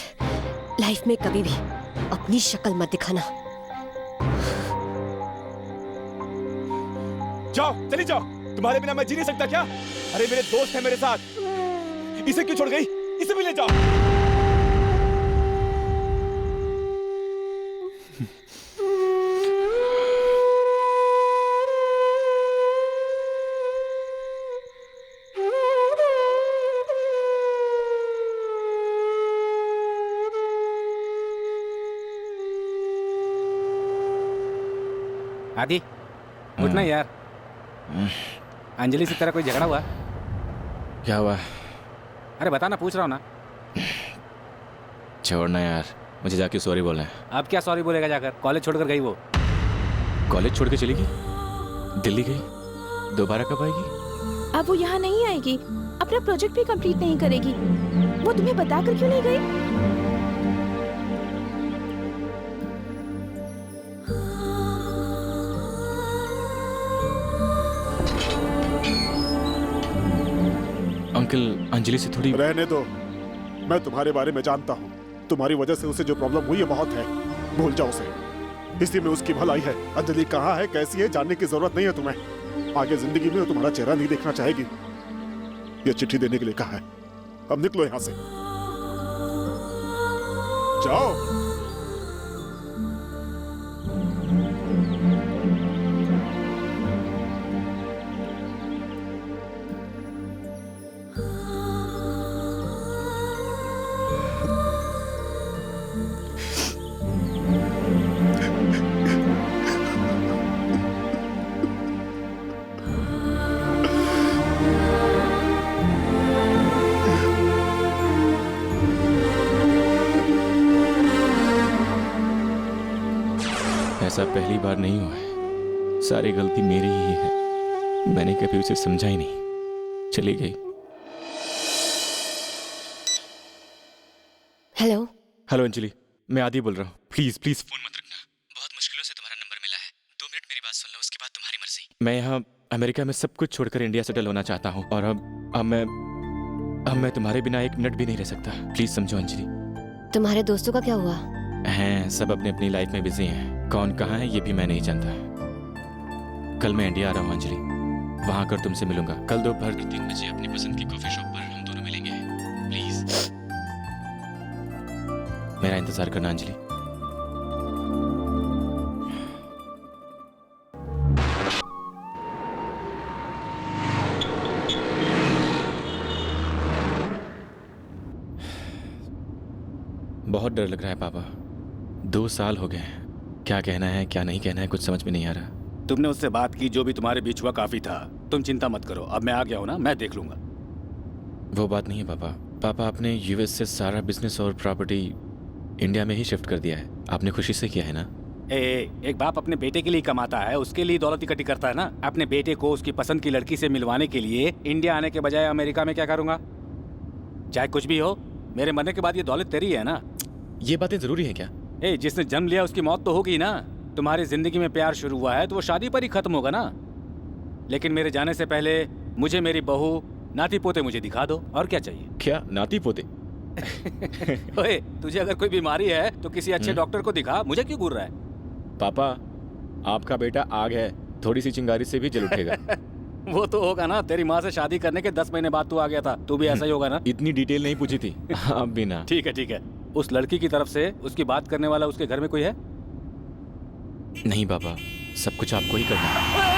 लाइफ में कभी भी अपनी शक्ल मत दिखाना। जाओ, चली जाओ, तुम्हारे बिना मैं जी नहीं सकता क्या? अरे मेरे दोस्त है मेरे साथ, इसे क्यों छोड़ गई? इसे भी ले जाओ। आदि, उठना यार। अंजलि से तेरा कोई झगड़ा हुआ? क्या हुआ? अरे बता ना, पूछ रहा हूँ ना। छोड़ना यार, मुझे जाके सॉरी बोलना है। अब क्या सॉरी बोलेगा जाकर? कॉलेज छोड़कर गई वो। कॉलेज छोड़ के चली गई, दिल्ली गई, दोबारा कब आएगी? अब वो यहाँ नहीं आएगी, अपना प्रोजेक्ट भी कंप्लीट नहीं करेगी। वो तुम्हें बताकर क्यों नहीं गई? अंकल अंजलि से थोड़ी रहने दो, मैं तुम्हारे बारे में जानता हूँ। तुम्हारी वजह से उसे जो प्रॉब्लम हुई है बहुत है, भूल जाओ उसे। इसी में उसकी भलाई है। अंजलि कहाँ है, कैसी है, जानने की जरूरत नहीं है तुम्हें। आगे जिंदगी में वो तुम्हारा चेहरा नहीं देखना चाहेगी। ये चिट्ठी देने के लिए कहा है। अब निकलो यहाँ से, जाओ। ऐसा पहली बार नहीं हुआ है, सारी गलती मेरी ही है। मैंने कभी उसे समझा ही नहीं, चली गई। हेलो हेलो अंजलि, मैं आदि बोल रहा हूँ। प्लीज प्लीज फोन मत रखना, बहुत मुश्किलों से तुम्हारा नंबर मिला है। 2 मिनट मेरी बात सुन लो, उसके बाद तुम्हारी मर्जी। मैं यहाँ अमेरिका में सब कुछ छोड़कर इंडिया सेटल होना चाहता हूँ, और अब मैं तुम्हारे बिना 1 मिनट भी नहीं रह सकता। प्लीज समझो अंजलि। तुम्हारे दोस्तों का क्या हुआ? हैं, सब अपनी अपनी लाइफ में बिजी हैं। कौन कहाँ है ये भी मैं नहीं जानता। कल मैं इंडिया आ रहा हूँ अंजलि, वहां आकर तुमसे मिलूंगा। कल दोपहर 3 बजे अपनी पसंद की कॉफी शॉप पर हम दोनों मिलेंगे। प्लीज मेरा इंतजार करना अंजलि। बहुत डर लग रहा है पापा। 2 साल हो गए हैं, क्या कहना है क्या नहीं कहना है कुछ समझ में नहीं आ रहा। तुमने उससे बात की, जो भी तुम्हारे बीच हुआ काफी था। तुम चिंता मत करो, अब मैं आ गया हूँ ना, मैं देख लूंगा। वो बात नहीं है पापा। पापा आपने यूएस से सारा बिजनेस और प्रॉपर्टी इंडिया में ही शिफ्ट कर दिया है। आपने खुशी से किया है ना? एक बाप अपने बेटे के लिए कमाता है, उसके लिए दौलत इकट्ठी करता है ना। अपने बेटे को उसकी पसंद की लड़की से मिलवाने के लिए इंडिया आने के बजाय अमेरिका में क्या करूंगा? चाहे कुछ भी हो, मेरे मरने के बाद ये दौलत तेरी है ना। ये बातें जरूरी है क्या? जिसने जन्म लिया उसकी मौत तो होगी ना। तुम्हारी जिंदगी में प्यार शुरू हुआ है तो वो शादी पर ही खत्म होगा ना। लेकिन मेरे जाने से पहले मुझे मेरी बहू, नाती पोते मुझे दिखा दो। और क्या चाहिए? क्या नाती पोते? ओए, तुझे अगर कोई बीमारी है तो किसी अच्छे डॉक्टर को दिखा, मुझे क्यों घूर रहा है? पापा आपका बेटा आग है, थोड़ी सी चिंगारी से भी जल उठेगा। वो तो होगा ना, तेरी माँ से शादी करने के 10 महीने बाद तू आ गया था, तू भी ऐसा ही होगा ना। इतनी डिटेल नहीं पूछी थी। अब भी ना। ठीक है। उस लड़की की तरफ से उसकी बात करने वाला उसके घर में कोई है? नहीं पापा, सब कुछ आपको ही करना है।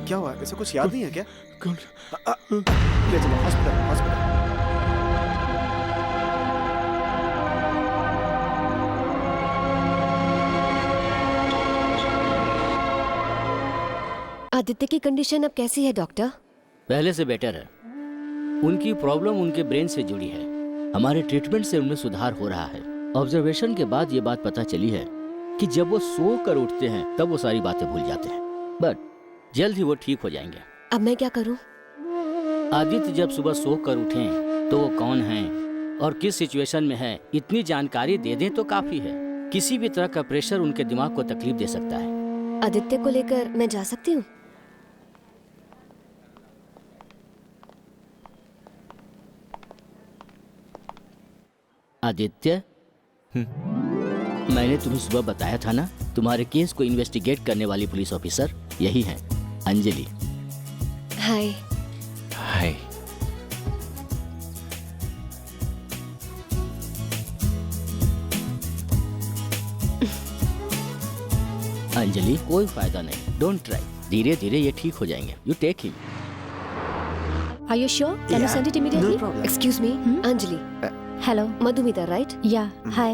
क्या हुआ? ऐसा कुछ याद नहीं है क्या? ले चलो हॉस्पिटल, हॉस्पिटल। आदित्य की कंडीशन अब कैसी है डॉक्टर? पहले से बेटर है। उनकी प्रॉब्लम उनके ब्रेन से जुड़ी है। हमारे ट्रीटमेंट से उनमें सुधार हो रहा है। ऑब्जर्वेशन के बाद ये बात पता चली है कि जब वो सो कर उठते हैं तब वो सारी बातें भूल जाते हैं, बट जल्द ही वो ठीक हो जाएंगे। अब मैं क्या करूं? आदित्य जब सुबह सो कर उठें तो वो कौन हैं और किस सिचुएशन में है, इतनी जानकारी दे दें तो काफी है। किसी भी तरह का प्रेशर उनके दिमाग को तकलीफ दे सकता है। आदित्य को लेकर मैं जा सकती हूँ? आदित्य, मैंने तुम्हें सुबह बताया था ना, तुम्हारे केस को इन्वेस्टिगेट करने वाली पुलिस ऑफिसर यही है, अंजलि। हाय। हाय। अंजलि, कोई फायदा नहीं, डोंट ट्राई। धीरे धीरे ये ठीक हो जाएंगे। You take him. Are you sure? Can you send it immediately? Excuse me, Anjali. Hello. Madhumita, right? Yeah. Hi.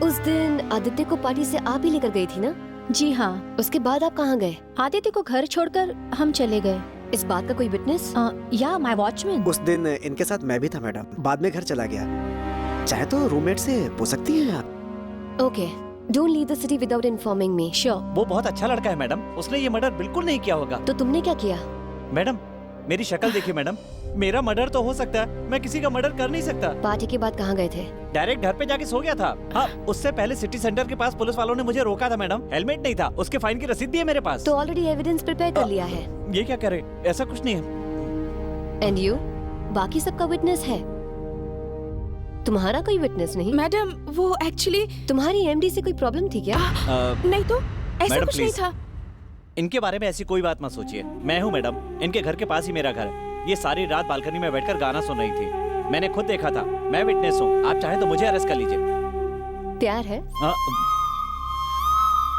उस दिन आदित्य को पार्टी से आप ही लेकर गई थी ना? जी हाँ। उसके बाद आप कहाँ गए? आदित्य को घर छोड़कर हम चले गए। इस बात का कोई विटनेस? या माय वॉचमैन। उस दिन इनके साथ मैं भी था मैडम, बाद में घर चला गया। चाहे तो रूममेट से पूछ सकती हैं आप। Okay, don't leave the city without informing me. Sure. वो बहुत अच्छा लड़का है मैडम, उसने ये मर्डर बिल्कुल नहीं किया होगा। तो तुमने क्या किया? मैडम, मेरी शक्ल देखिए मैडम, मेरा मर्डर तो हो सकता है, मैं किसी का मर्डर कर नहीं सकता। पार्टी के बाद कहाँ गए थे? डायरेक्ट घर पे जाके सो गया था। हाँ, उससे पहले सिटी सेंटर के पास पुलिस वालों ने मुझे रोका था मैडम। हेलमेट नहीं था, उसके फाइन की रसीद भी है मेरे पास। तो ऑलरेडी एविडेंस प्रिपेयर कर लिया है। ये क्या करे? ऐसा कुछ नहीं है। एंड यू, बाकी सबका विटनेस है, तुम्हारा कोई विटनेस नहीं? मैडम, वो एक्चुअली तुम्हारी एमडी से कोई प्रॉब्लम थी क्या? नहीं तो, ऐसा मैडम, कुछ नहीं प्लीज। था। इनके बारे में ऐसी कोई बात मत सोचिए। मैं हूँ मैडम, इनके घर के पास ही मेरा घर है। ये सारी रात बालकनी में बैठकर गाना सुन रही थी, मैंने खुद देखा था। मैं विटनेस हूँ, आप चाहे तो मुझे अरेस्ट कर लीजिए। प्यार है?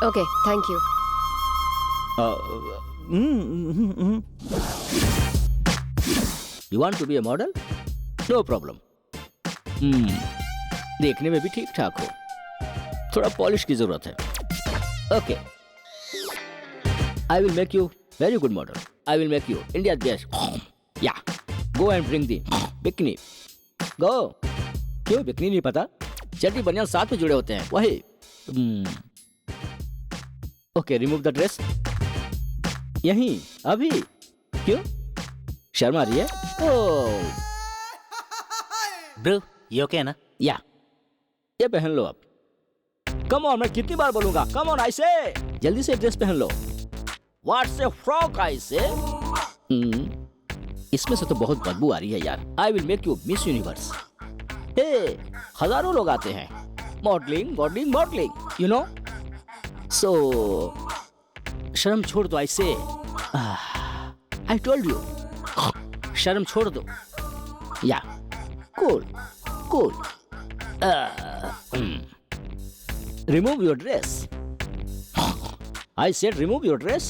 Okay, thank you. You want to be a model? No problem. देखने में भी ठीक ठाक हो, थोड़ा पॉलिश की जरूरत है। Okay. I will make you very good model. I will make you India's best. Yeah. Go and bring the bikini. Go. क्यों बिकनी नहीं पता? चड्डी बनियान साथ में जुड़े होते हैं, वही। Okay, remove the dress. यहीं, अभी। क्यों? शर्म आ रही है? ओह। ब्रो, ये ओके है ना? या। ये पहन लो अब। कम ऑन, मैं कितनी बार बोलूंगा? कम ऑन, आई से। जल्दी से ड्रेस पहन लो। What's a frog, I say? इसमें से तो बहुत बदबू आ रही है यार। I will make you Miss Universe. Hey, हजारों लोग आते हैं। Modelling, modelling, modelling, you know? So, शर्म छोड़ दो, I say. I told you. शर्म छोड़ दो। या, cool, cool. Remove your dress. I said remove your dress.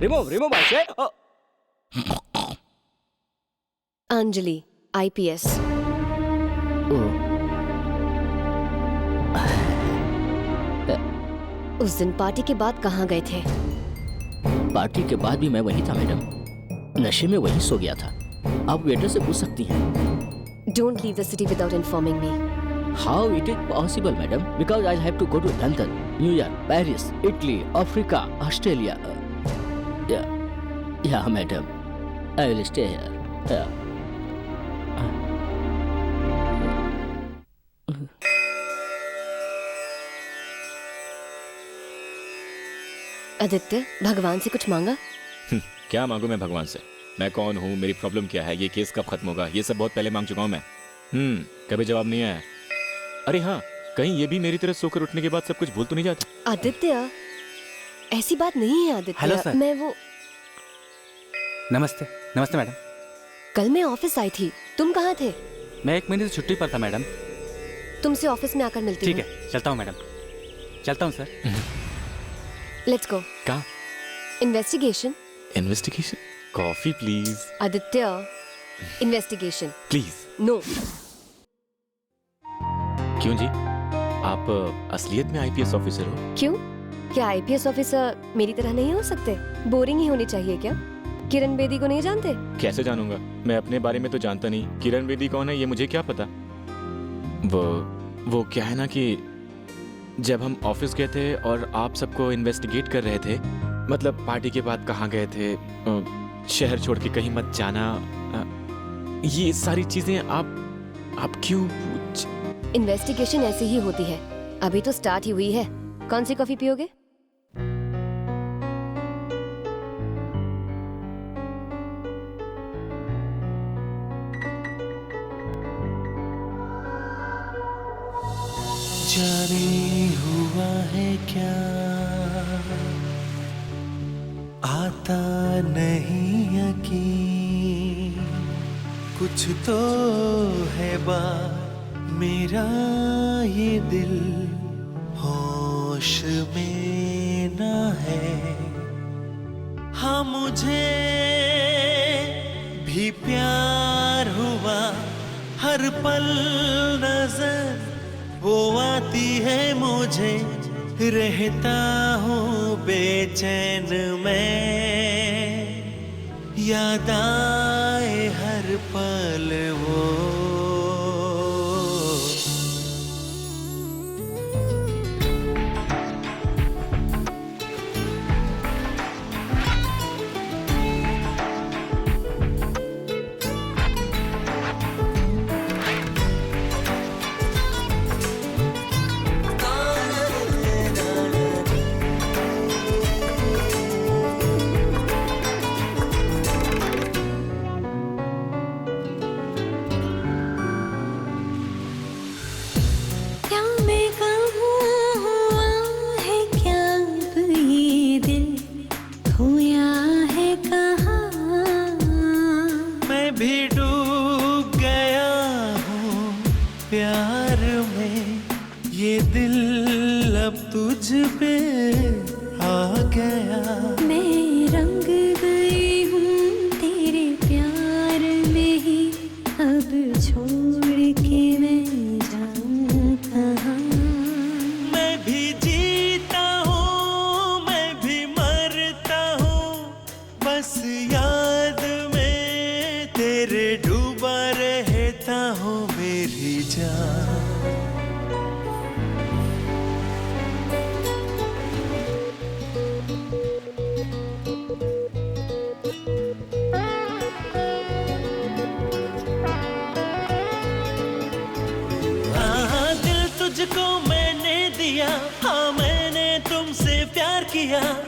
Remove, I said. Oh. Anjali, IPS। उस दिन पार्टी के बाद कहाँ गए थे? पार्टी के बाद भी मैं वही था मैडम, नशे में वही सो गया था। आप वेटर से पूछ सकती हैं। Don't leave the city without informing me. How it is possible, madam? Because I have to go to London, New York, Paris, Italy, Africa, Australia. Yeah, madam. I will stay here. Yeah. Aditya, भगवान से कुछ मांगा? क्या मांगू मैं भगवान से? मैं कौन हूँ, मेरी प्रॉब्लम क्या है, ये केस कब खत्म होगा, ये सब बहुत पहले मांग चुका हूँ मैं। कभी जवाब नहीं आया। अरे हाँ, कहीं ये भी मेरी तरह सोकर उठने के बाद सब कुछ भूल तो नहीं जाता? आदित्य, ऐसी बात नहीं है आदित्य। Hello sir. मैं वो नमस्ते। नमस्ते मैडम। कल मैं ऑफिस आई थी, तुम कहाँ थे? मैं 1 महीने से छुट्टी पर था मैडम। तुमसे ऑफिस में आकर मिलती हूँ। ठीक है, चलता हूँ मैडम। चलता हूँ सर। Let's go. कहाँ? Investigation. Investigation? Coffee please. Aditya, investigation. Please. No. क्यों जी? आप असलियत में आईपीएस ऑफिसर हो? क्यों? क्या आईपीएस ऑफिसर मेरी तरह नहीं हो सकते? बोरिंग ही होनी चाहिए क्या? किरण बेदी को नहीं जानते? कैसे जानूंगा? मैं अपने बारे में तो जानता नहीं। किरण बेदी कौन है ये मुझे क्या पता। वो क्या है ना कि जब हम ऑफिस गए थे और आप सबको इन्वेस्टिगेट कर रहे थे, मतलब पार्टी के बाद कहाँ गए थे, शहर छोड़ के कहीं मत जाना, ये सारी चीजें आप क्यों पूछ? इन्वेस्टिगेशन ऐसी ही होती है। अभी तो स्टार्ट ही हुई है। कौन सी कॉफी पियोगे? जाने हुआ है क्या, आता नहीं यकीन, कुछ तो है मेरा ये दिल होश में ना है। हाँ मुझे भी प्यार हुआ, हर पल नजर वो आती है मुझे, रहता हूँ बेचैन मैं, याद आए हर पल वो।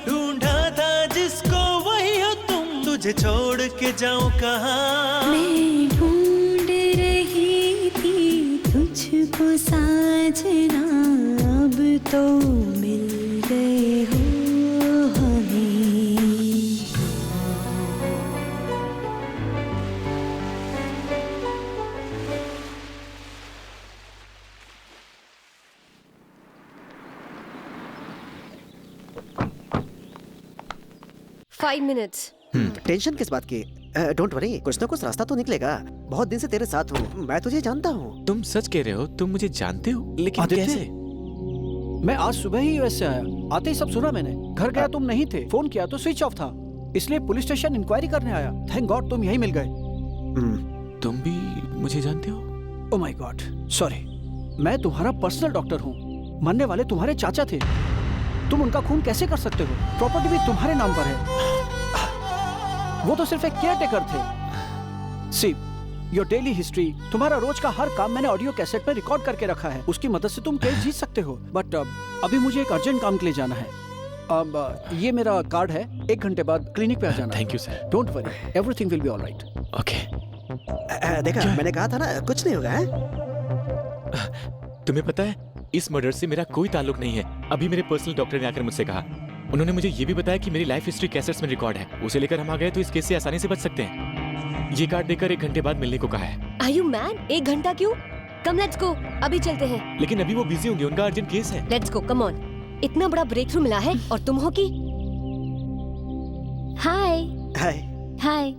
ढूंढा था जिसको वही हो तुम, तुझे छोड़ के जाऊं कहाँ। मैं ढूंढ रही थी तुझको साजना, अब तो मिल गए हो हमें। Five minutes. टेंशन किस बात की? डोंट वरी, कुछ ना कुछ रास्ता तो निकलेगा। बहुत दिन से तेरे साथ हूँ, मैं तुझे जानता हूँ। तुम सच कह रहे हो? तुम मुझे जानते हो? लेकिन कैसे? मैं आज सुबह ही यूएस से आया, आते ही सब सुना मैंने। घर गया तुम नहीं थे, फोन किया तो स्विच ऑफ था, इसलिए पुलिस स्टेशन इंक्वायरी करने आया। थैंक गॉड तुम यहीं मिल गए। तुम भी मुझे जानते हो? Oh my God, sorry. मैं तुम्हारा पर्सनल डॉक्टर हूँ। मरने वाले तुम्हारे चाचा थे, तुम उनका खून कैसे कर सकते हो? प्रॉपर्टी भी तुम्हारे नाम पर है। वो तो सिर्फ एक केयरटेकर थे। सी योर डेली हिस्ट्री, तुम्हारा रोज का हर काम मैंने ऑडियो कैसेट में रिकॉर्ड करके रखा है। उसकी मदद से तुम केस जीत सकते हो। बट अभी मुझे एक अर्जेंट काम के लिए जाना है। अब ये मेरा कार्ड है, 1 घंटे बाद क्लिनिक पे आ जाना। Thank you sir. Don't worry, everything will be alright. Okay. देखा, मैंने कहा था ना, कुछ नहीं होगा है? तुम्हें पता है इस मर्डर से मेरा कोई ताल्लुक नहीं है। अभी मेरे पर्सनल डॉक्टर ने आकर मुझसे कहा, उन्होंने मुझे ये भी बताया कि मेरी लाइफ हिस्ट्री कैसेट्स में रिकॉर्ड है, उसे लेकर हम आ गए तो इस केस से आसानी से बच सकते हैं। ये कार्ड देकर 1 घंटे बाद मिलने को कहा है। Are you mad? 1 घंटा क्यों? कम लेट्स गो, अभी चलते हैं। लेकिन अभी वो बिजी होंगे, उनका अर्जेंट केस है। Let's go, come on. इतना बड़ा ब्रेक थ्रू मिला है और तुम हो कि Hi. Hi. Hi.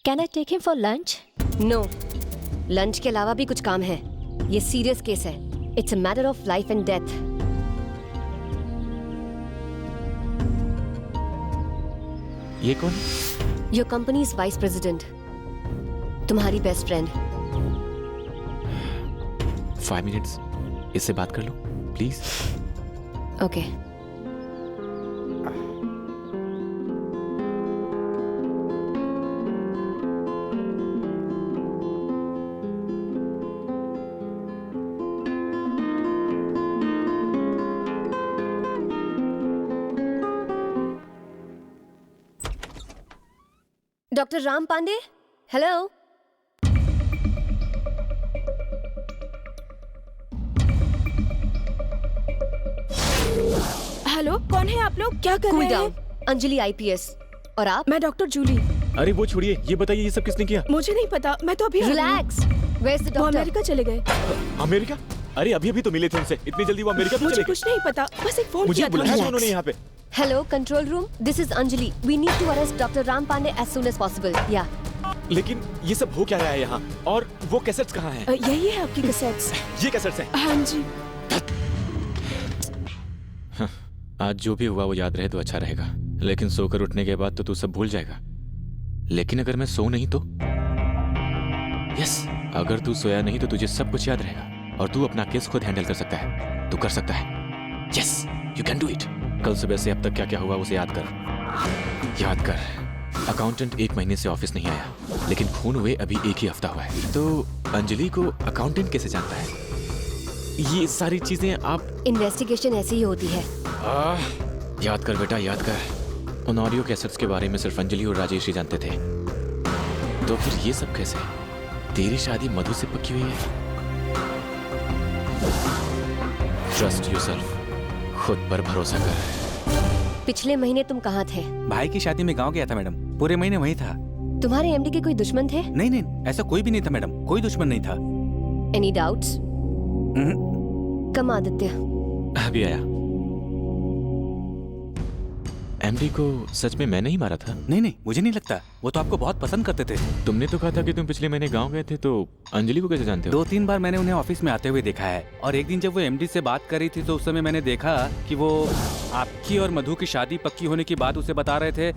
Can I take him for lunch? No, lunch के अलावा भी कुछ काम है। ये सीरियस केस है। It's a matter of life and death. ये कौन? योर कंपनीज वाइस प्रेसिडेंट, तुम्हारी बेस्ट फ्रेंड। 5 मिनट्स इससे बात कर लो please. Okay. Doctor Ram Pandey, hello. Hello, कौन है आप लोग? क्या कर Cool रहे down. हैं? अंजलि आईपीएस। और आप? मैं डॉक्टर जूली। अरे वो छोड़िए, ये बताइए ये सब किसने किया? मुझे नहीं पता, मैं तो अभी रिलैक्स। Where's the वो doctor? अमेरिका चले गए। अमेरिका? अरे अभी अभी तो मिले थे उनसे, इतनी जल्दी वो अमेरिका तो मुझे चले कुछ नहीं पता, बस एक फोन मुझे किया बुलाया था। था उन्होंने यहाँ पे। Hello control room, this is Anjali. We need to arrest doctor Ram Pandey as soon as possible. या लेकिन ये सब हो क्या रहा है यहाँ? और वो कैसेट्स कहाँ हैं? यही है आपकी कैसेट्स। ये कैसेट्स हैं? हाँ जी। आज जो भी हुआ वो याद रहे तो अच्छा रहेगा, लेकिन सोकर उठने के बाद तो तू सब भूल जाएगा। लेकिन अगर मैं सो नहीं तो? यस, अगर तू सोया नहीं तो तुझे सब कुछ याद रहेगा और तू अपना केस खुद हैंडल कर सकता है। तू कर सकता है। Yes, you can do it. कल सुबह से अब तक क्या क्या हुआ उसे याद कर। याद कर, अकाउंटेंट 1 महीने से ऑफिस नहीं आया, लेकिन खून हुए अभी 1 ही हफ्ता हुआ है। तो अंजलि को अकाउंटेंट कैसे जानता है? ये सारी चीजें आप इन्वेस्टिगेशन ऐसी ही होती है। याद कर बेटा, याद कर। उन ऑडियो कैसेट्स के बारे में सिर्फ अंजलि और राजेश ही जानते थे। तो फिर ये सब कैसे? तेरी शादी मधु से पक्की हुई है। ट्रस्ट योरसेल्फ, खुद पर भरोसा कर। पिछले महीने तुम कहाँ थे? भाई की शादी में गांव गया था मैडम, पूरे महीने वहीं था। तुम्हारे एमडी के कोई दुश्मन थे? नहीं नहीं, ऐसा कोई भी नहीं था मैडम, कोई दुश्मन नहीं था। Any doubts? कम आदित्य। अभी आया। एमडी को सच में मैंने ही मारा था? नहीं नहीं, मुझे नहीं लगता, वो तो आपको बहुत पसंद करते थे। तुमने तो कहा था कि तुम पिछले महीने गांव गए थे, तो अंजलि को कैसे जानते हो? 2-3 बार मैंने उन्हें ऑफिस में आते हुए देखा है, और एक दिन जब वो एमडी से बात कर रही थी तो उस समय मैंने देखा कि वो आपकी और मधु की शादी पक्की होने की बात उसे बता रहे थे,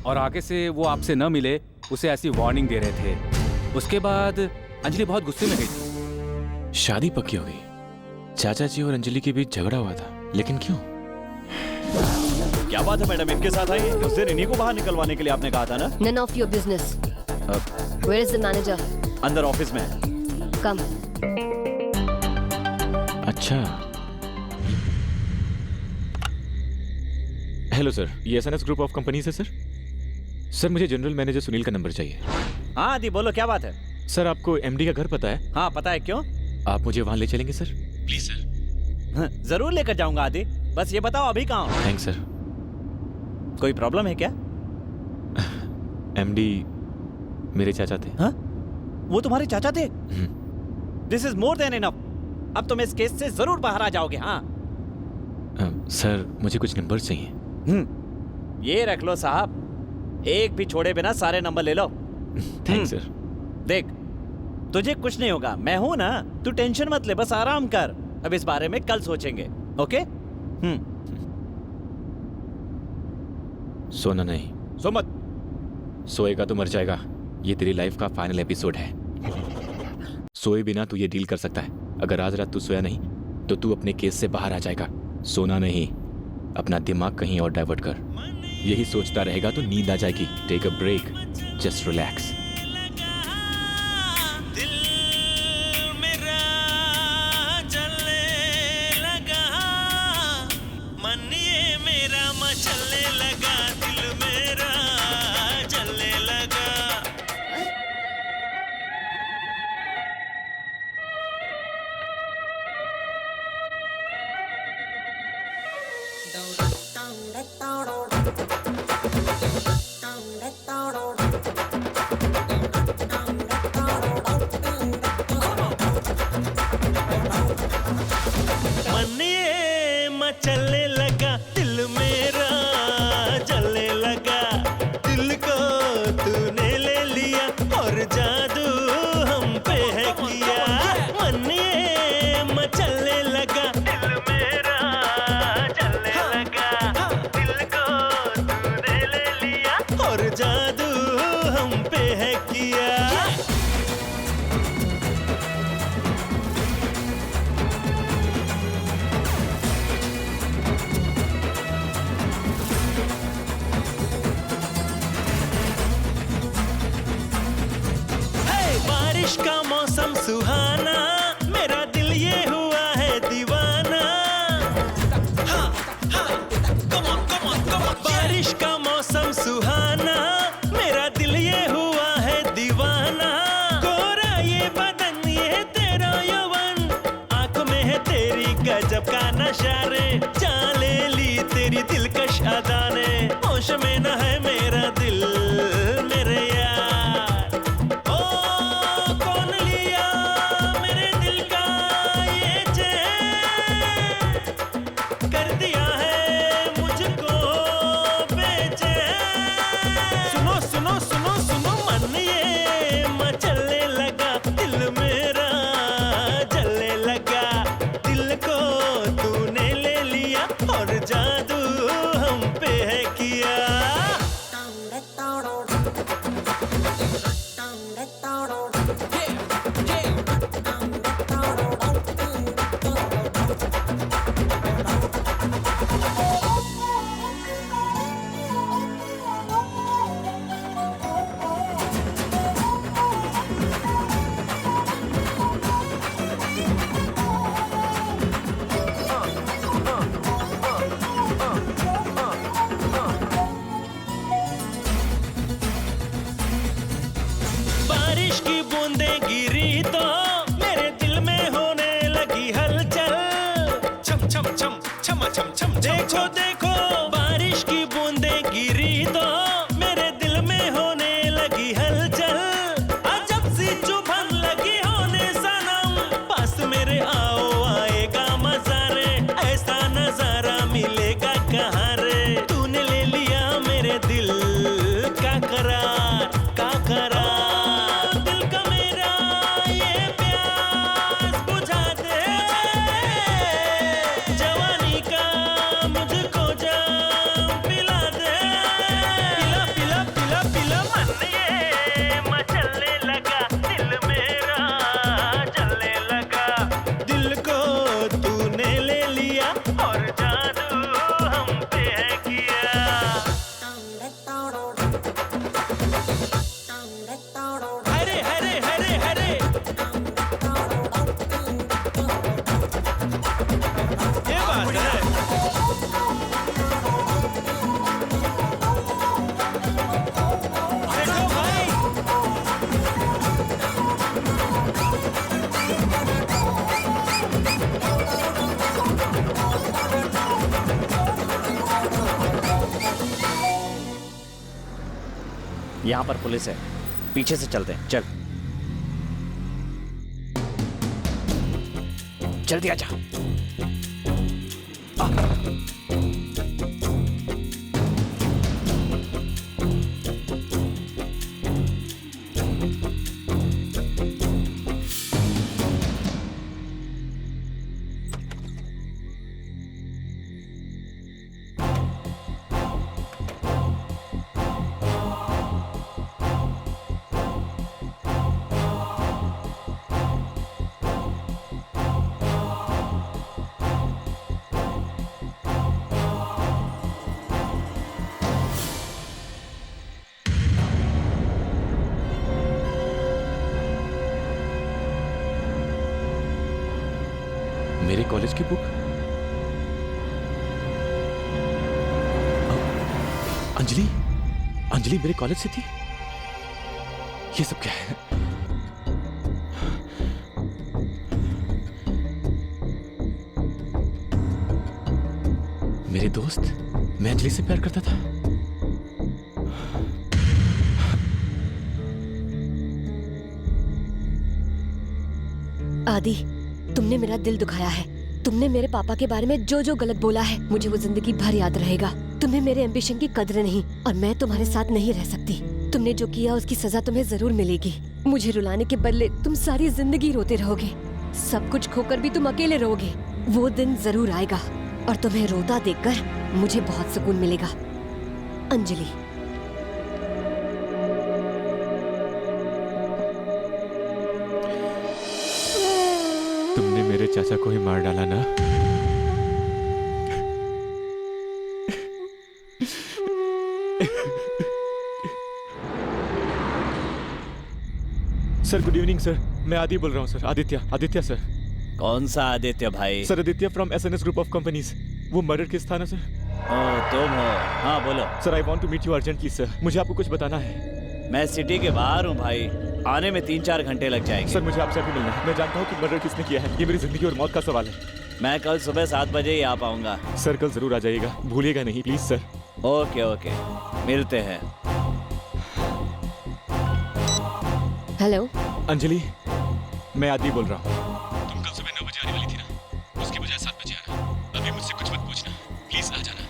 और आगे से वो आपसे न मिले उसे ऐसी वार्निंग दे रहे थे। उसके बाद अंजलि बहुत गुस्से में गई थी। शादी पक्की हो गई? चाचा जी और अंजलि के बीच झगड़ा हुआ था, लेकिन क्यों? क्या बात है मैडम, इनके साथ आइए। उस दिन इन्हीं को बाहर निकलवाने के लिए आपने कहा था ना? None of your business. Where is the manager? अंदर ऑफिस में। Come. अच्छा। हेलो सर, ये एसएनएस ग्रुप ऑफ कंपनीज है सर। सर मुझे जनरल मैनेजर सुनील का नंबर चाहिए। हाँ आदि, बोलो क्या बात है? सर आपको एमडी का घर पता है? हाँ पता है, क्यों? आप मुझे वहां ले चलेंगे सर? Please sir. जरूर लेकर जाऊंगा आदि, बस ये बताओ अभी कहाँ हो? Thanks sir. कोई प्रॉब्लम है क्या? एमडी मेरे चाचा थे। हाँ? वो तुम्हारे चाचा थे? This is more than enough. अब तुम इस केस से जरूर बाहर आ जाओगे। हाँ सर मुझे कुछ नंबर चाहिए। ये रख लो साहब, एक भी छोड़े बिना सारे नंबर ले लो। Thanks sir. देख, तुझे कुछ नहीं होगा, मैं हूं ना, तू टेंशन मत ले, बस आराम कर। अब इस बारे में कल सोचेंगे, ओके? सोना नहीं। सो मत। सोएगा तो मर जाएगा। ये तेरी लाइफ का फाइनल एपिसोड है। सोए बिना तू ये डील कर सकता है। अगर आज रात तू सोया नहीं तो तू अपने केस से बाहर आ जाएगा। सोना नहीं, अपना दिमाग कहीं और डाइवर्ट कर। यही सोचता रहेगा तो नींद आ जाएगी। Take a break, just relax. तूने ले लिया और जादू हम पे है किया। मन ये मचलने लगा, दिल मेरा जलने लगा। दिल को तूने ले लिया और जादू हम पे है किया। बारिश का मौसम सुहाना, मेरा दिल ये हुआ है दीवाना। हाँ, हाँ, come on, come on, come on, बारिश का मौसम सुहाना, मेरा दिल ये हुआ है दीवाना। गोरा ये बदन ये तेरा यौवन, आंखों में है तेरी गजब का नशा रे। जान ले ली तेरी दिलकश अदा ने, होश में न है मेरा दिल मेरे यार। ओ कौन लिया मेरे दिल का ये चैन, कर दिया है मुझको बेचैन। सुनो सुनो सुनो सुनो मन ये मचलने लगा, दिल मेरा जलने लगा। दिल को तूने ले लिया और जादू हम पे है किया। बारिश की बूंदें गिरी तो मेरे दिल में होने लगी हलचल। छम छम छम छम छम छम, देखो देखो बारिश की बूंदें गिरी तो मेरे दिल में होने लगी हलचल। अजब सी चुभन लगी होने सनम, पास मेरे आओ आएगा मजा रे। ऐसा नजारा मिलेगा कहाँ रे, तूने ले लिया मेरे दिल का करार का करार। यहाँ पर पुलिस है, पीछे से चलते हैं। चल जल्दी आजा। मेरे कॉलेज की बुक? अंजलि अंजलि मेरे कॉलेज से थी? ये सब क्या है? मेरे दोस्त, मैं अंजलि से प्यार करता था। आदि, तुमने मेरा दिल दुखाया है। तुमने मेरे पापा के बारे में जो जो गलत बोला है, मुझे वो जिंदगी भर याद रहेगा। तुम्हें मेरे एम्बिशन की कदर नहीं, और मैं तुम्हारे साथ नहीं रह सकती। तुम तुमने जो किया उसकी सजा तुम्हें जरूर मिलेगी। मुझे रुलाने के बदले तुम सारी जिंदगी रोते रहोगे। सब कुछ खोकर भी तुम अकेले रहोगे। वो दिन जरूर आएगा और तुम्हें रोता देखकर मुझे बहुत सुकून मिलेगा। अंजलि। तुमने मेरे चाचा को ही मार डाला ना? सर गुड इवनिंग सर, मैं आदि बोल रहा हूँ सर। आदित्य सर। कौन सा आदित्य भाई? Sir Aditya from SNS group of companies. वो मर्डर केस था ना सर? तुम हो? हाँ बोलो। Sir I want to meet you urgently sir, मुझे आपको कुछ बताना है। मैं सिटी के बाहर हूँ भाई, आने में 3-4 घंटे लग जाएंगे। सर मुझे आपसे अभी मिलना है। मैं जानता हूँ कि मर्डर किसने किया है, ये मेरी जिंदगी और मौत का सवाल है। मैं कल सुबह 7 बजे ही आ पाऊंगा। सर कल जरूर आ जाइएगा, भूलिएगा नहीं प्लीज सर। ओके ओके, मिलते हैं। हेलो अंजलि, मैं आदि बोल रहा हूँ। तुम कल सुबह 9 बजे आने वाली थी ना, उसकी बजाय 7 बजे आना। अभी मुझसे कुछ मत पूछना, प्लीज आ जाना।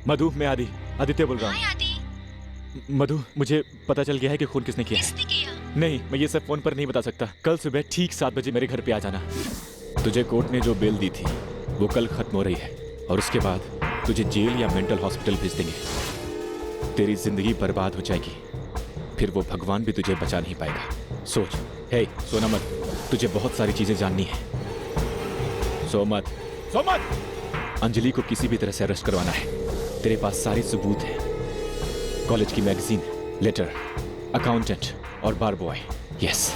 मधु, मैं आदित्य बोल रहा हूँ। मधु, मुझे पता चल गया है कि खून किसने किया है। नहीं, मैं ये सब फोन पर नहीं बता सकता। कल सुबह ठीक 7 बजे मेरे घर पे आ जाना। तुझे कोर्ट ने जो बेल दी थी वो कल खत्म हो रही है और उसके बाद तुझे जेल या मेंटल हॉस्पिटल भेज देंगे। तेरी जिंदगी बर्बाद हो जाएगी, फिर वो भगवान भी तुझे बचा नहीं पाएगा। सोच। हे सोना मत, तुझे बहुत सारी चीजें जाननी है। सो मत। अंजलि को किसी भी तरह से अरेस्ट करवाना है। तेरे पास सारे सबूत हैं, कॉलेज की मैगजीन, लेटर, अकाउंटेंट और बार बॉय। यस,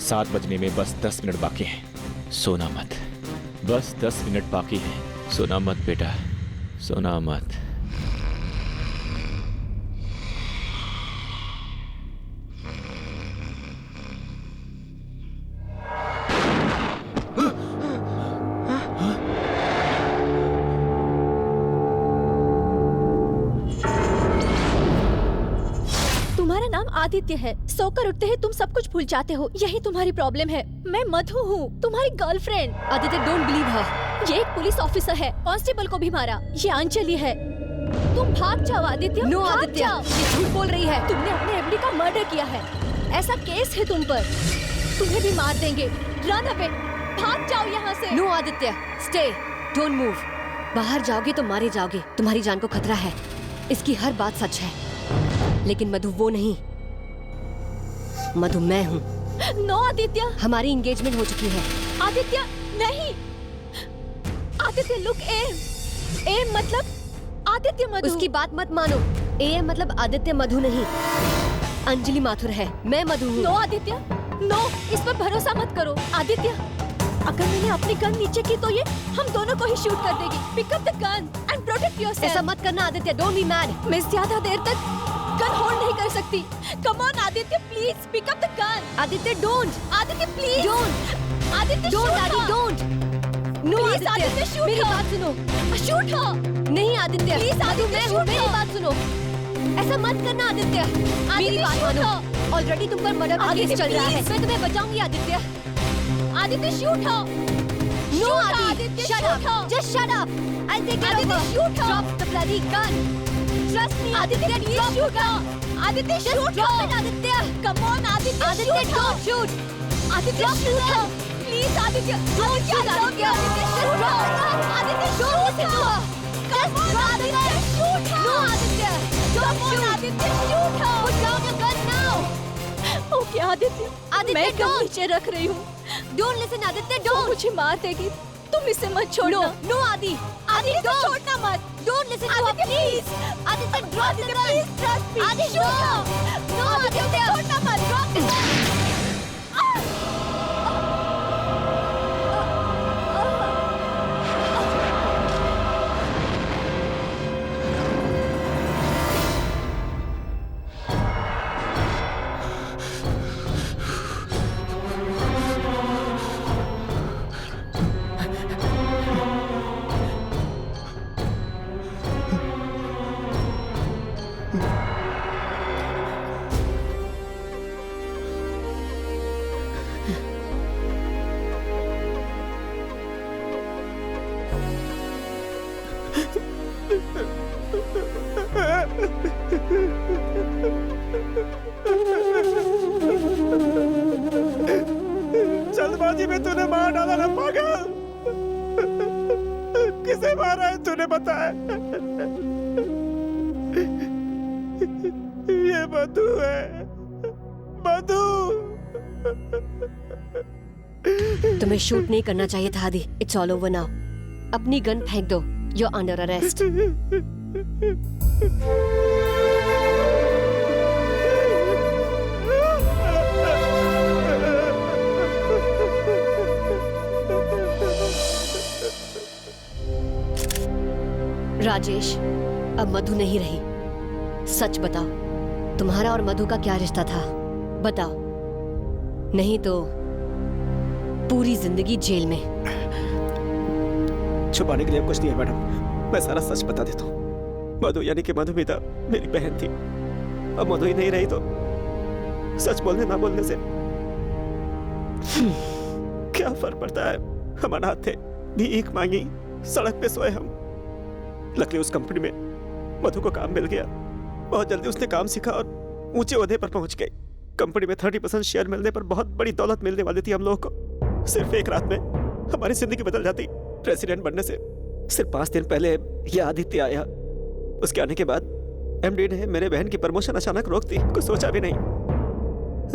7 बजने में बस 10 मिनट बाकी हैं। सोना मत, बस 10 मिनट बाकी हैं। सोना मत बेटा, सोना मत। तुम्हारा नाम आदित्य है, सोकर उठते ही तुम सब कुछ भूल जाते हो। यही तुम्हारी प्रॉब्लम है। मैं मधु हूँ, तुम्हारी गर्लफ्रेंड। आदित्य डोंट बिलीव हर। ये एक पुलिस ऑफिसर है, कांस्टेबल को भी मारा। ये अंजलि है। तुम भाग जाओ आदित्य। नो भाग आदित्य, जाओ। ये झूठ बोल रही है। तुमने अपने एमडी का मर्डर किया है, ऐसा केस है तुम पर। तुम्हें भी मार देंगे। रन अवे, भाग जाओ यहाँ से। No Aditya, stay, don't move. बाहर जाओगे तो मारे जाओगे, तुम्हारी जान को खतरा है। इसकी हर बात सच है, लेकिन मधु वो नहीं। मधु मैं हूँ। नो आदित्य, हमारी एंगेजमेंट हो चुकी है। आदित्य नहीं। आदित्य लुक, एम मतलब आदित्य मधु। उसकी बात मत मानो। एम मतलब आदित्य मधु नहीं, अंजलि माथुर है। मैं मधु हूँ। नो आदित्य, नो, इस पर भरोसा मत करो। आदित्य, अगर मैंने अपनी गन नीचे की तो ये हम दोनों को ही शूट कर देगी। Pick up the gun and protect yourself. ऐसा मत करना आदित्य, डोंट बी मैड। मैं ज्यादा देर तक गन होल्ड नहीं कर सकती। Come on Aditya, please pick up the gun. Aditya don't. Aditya please don't. Aditya don't Adi, don't. No Aditya, shoot मेरी बात सुनो। शूट हो। नहीं आदित्य, प्लीज आदित्य, मैं हूँ, मेरी बात सुनो। ऐसा मत करना आदित्य, मेरी बात मानो। ऑलरेडी तुम पर मर्डर का केस चल रहा है। मैं तुम्हें बचाऊंगी आदित्य। आदित्य शूट हो। No Aditya, shut up, just shut up. I'll take care of her. Drop the bloody gun. Trust me, Aditya please shoot हो। आदित्य शूट हो। drop it Aditya. Come on Aditya, Aditya shoot हो। don't shoot. आदित्य शूट हो। Please Aditya, Don't shoot Aditya. Aditya shoot हो। आदित्य शूट हो। कम ऑन आदित्य, शूट हो। No Aditya, don't shoot. Aditya shoot हो। Put down your gun now. Okay Aditya, Aditya, मैं गन don't. नीचे रख रही हूँ। Don't listen आदित्य, वो don't. मुझे मार देगी, तुम इसे मत छोड़ना। No आदि, आदित्य don't. छोड़ना मत। Don't listen to her, Aditya please. Aditya drop the gun. Please trust me. Aditya, no Aditya, छोड़ना मत। Drop the gun. जल्दबाजी में तूने मार डाला ना पागल। किसे मारा है तूने बताया? ये मधु है, मधु। तुम्हें शूट नहीं करना चाहिए था Adi. It's all over now. अपनी गन फेंक दो। You are under arrest. Rajesh, अब मधु नहीं रही। सच बताओ, तुम्हारा और मधु का क्या रिश्ता था? बताओ, नहीं तो पूरी जिंदगी जेल में। छुपाने के लिए अब कुछ नहीं है मैडम, मैं सारा सच बता देता हूँ। मधु यानी कि मधुमिता मेरी बहन थी। अब मधु ही नहीं रही तो सच बोलने ना बोलने से क्या फर्क पड़ता है? हम अनाथ थे, भीख मांगी, सड़क पे सोए हम। लकीली उस कंपनी में मधु को काम मिल गया। बहुत जल्दी उसने काम सीखा और ऊंचे ओहदे पर पहुंच गई। कंपनी में 30% शेयर मिलने पर बहुत बड़ी दौलत मिलने वाली थी हम लोगों को। सिर्फ एक रात में हमारी जिंदगी बदल जाती। प्रेसिडेंट बनने से सिर्फ 5 दिन पहले यह आदित्य आया। उसके आने के बाद एमडी ने मेरे बहन की प्रमोशन अचानक रोक दी। कुछ सोचा भी नहीं।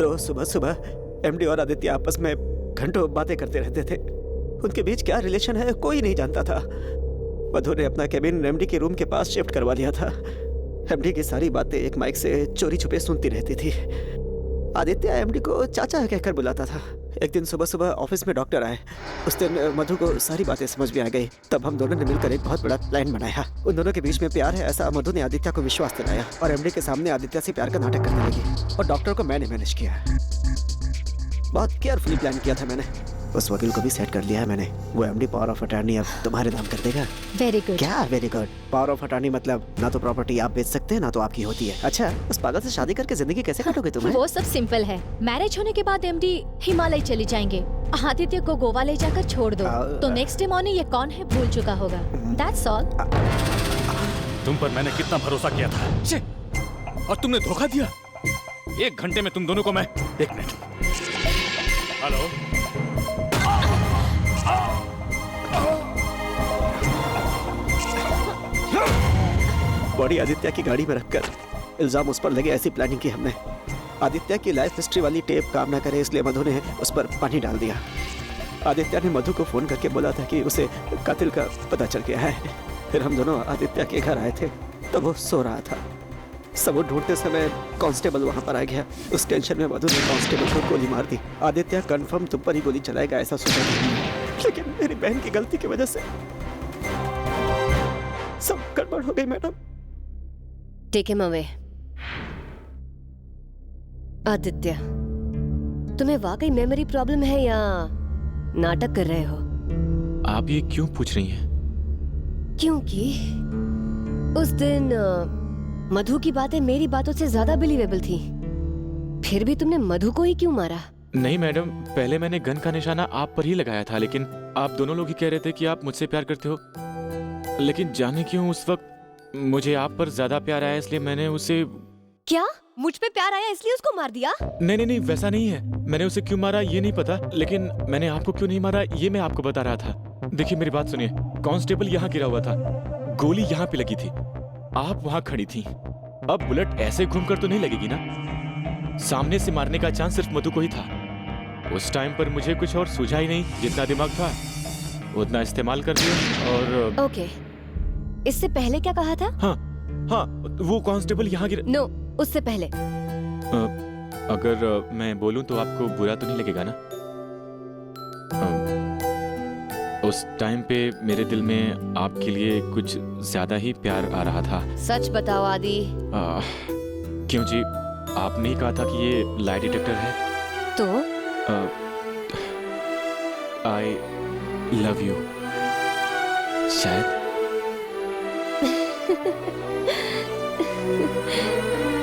रोज सुबह सुबह एमडी और आदित्य आपस में घंटों बातें करते रहते थे। उनके बीच क्या रिलेशन है कोई नहीं जानता था। मधु ने अपना केबिन एमडी के रूम के पास शिफ्ट करवा लिया था। एमडी की सारी बातें एक माइक से चोरी छुपे सुनती रहती थी। आदित्य एमडी को चाचा कहकर बुलाता था। एक दिन सुबह सुबह ऑफिस में डॉक्टर आए। उस दिन मधु को सारी बातें समझ में आ गई। तब हम दोनों ने मिलकर एक बहुत बड़ा प्लान बनाया। उन दोनों के बीच में प्यार है ऐसा मधु ने आदित्य को विश्वास दिलाया और एमडी के सामने आदित्य से प्यार का नाटक करने लगी। और डॉक्टर को मैंने मैनेज किया। बहुत केयरफुली प्लान किया था मैंने। उस वकील को भी सेट कर लिया है मैंने। वो एमडी पावर ऑफ अटॉर्नी अब तुम्हारे नाम कर देगा। Very good. क्या very good? Power of attorney मतलब ना तो प्रॉपर्टी आप बेच सकते हैं ना तो आपकी होती है। अच्छा, उस पागल से शादी करके जिंदगी कैसे काटोगे तुम? वो सब सिंपल है। मैरिज होने के बाद एमडी हिमालय चली जाएंगे। आदित्य को गोवा ले जाकर छोड़ दो तो नेक्स्ट डे मॉर्निंग ये कौन है भूल चुका होगा। That's all. तुम पर मैंने कितना भरोसा किया था और तुमने धोखा दिया। 1 घंटे में तुम दोनों को मैं 1 मिनट। हेलो, बॉडी आदित्य की गाड़ी में रखकर इल्जाम उस पर लगे ऐसी प्लानिंग की हमने। आदित्य की लाइफ हिस्ट्री वाली टेप काम ना करे इसलिए मधु ने उस पर पानी डाल दिया। आदित्य ने मधु को फोन करके बोला था कि उसे कातिल का पता चल गया है। फिर हम दोनों आदित्य के घर आए थे तब वो सो रहा था। सबूत ढूंढते समय कांस्टेबल वहां पर आ गया। उस टेंशन में मधु ने कांस्टेबल को गोली मार दी। आदित्य कंफर्म तुम पर ही गोली चलाएगा ऐसा सोचा था, लेकिन मेरी बहन की गलती की वजह से सब गड़बड़ हो गई madam. Take him away. Aditya, तुम्हें वाकई मेमोरी प्रॉब्लम है या नाटक कर रहे हो? आप ये क्यों पूछ रही हैं? क्योंकि उस दिन मधु की बातें मेरी बातों से ज्यादा बिलीवेबल थी। फिर भी तुमने मधु को ही क्यों मारा? नहीं मैडम, पहले मैंने गन का निशाना आप पर ही लगाया था, लेकिन आप दोनों लोग ही कह रहे थे कि आप मुझसे प्यार करते हो। लेकिन जाने क्यों उस वक्त मुझे आप पर ज्यादा प्यार आया, इसलिए मैंने उसे। क्या मुझ पे प्यार आया इसलिए उसको मार दिया? नहीं, वैसा नहीं है। मैंने उसे क्यों मारा ये नहीं पता, लेकिन मैंने आपको क्यों नहीं मारा ये मैं आपको बता रहा था। देखिए मेरी बात सुनिए। कांस्टेबल यहाँ गिरा हुआ था, गोली यहाँ पे लगी थी, आप वहाँ खड़ी थी। अब बुलेट ऐसे घूमकर तो नहीं लगेगी ना। सामने से मारने का चांस सिर्फ मधु को ही था। उस टाइम पर मुझे कुछ और सूझा ही नहीं। जितना दिमाग था उतना इस्तेमाल कर दिया। और ओके, इससे पहले क्या कहा था? हाँ, वो कांस्टेबल यहाँ गिरा। नो, उससे पहले। अगर मैं बोलूं तो आपको बुरा तो नहीं लगेगा ना? उस टाइम पे मेरे दिल में आपके लिए कुछ ज्यादा ही प्यार आ रहा था। सच बताओ आदि। क्यों जी, आपने ही कहा था कि ये लाई डिटेक्टर है। तो आई लव यू शायद।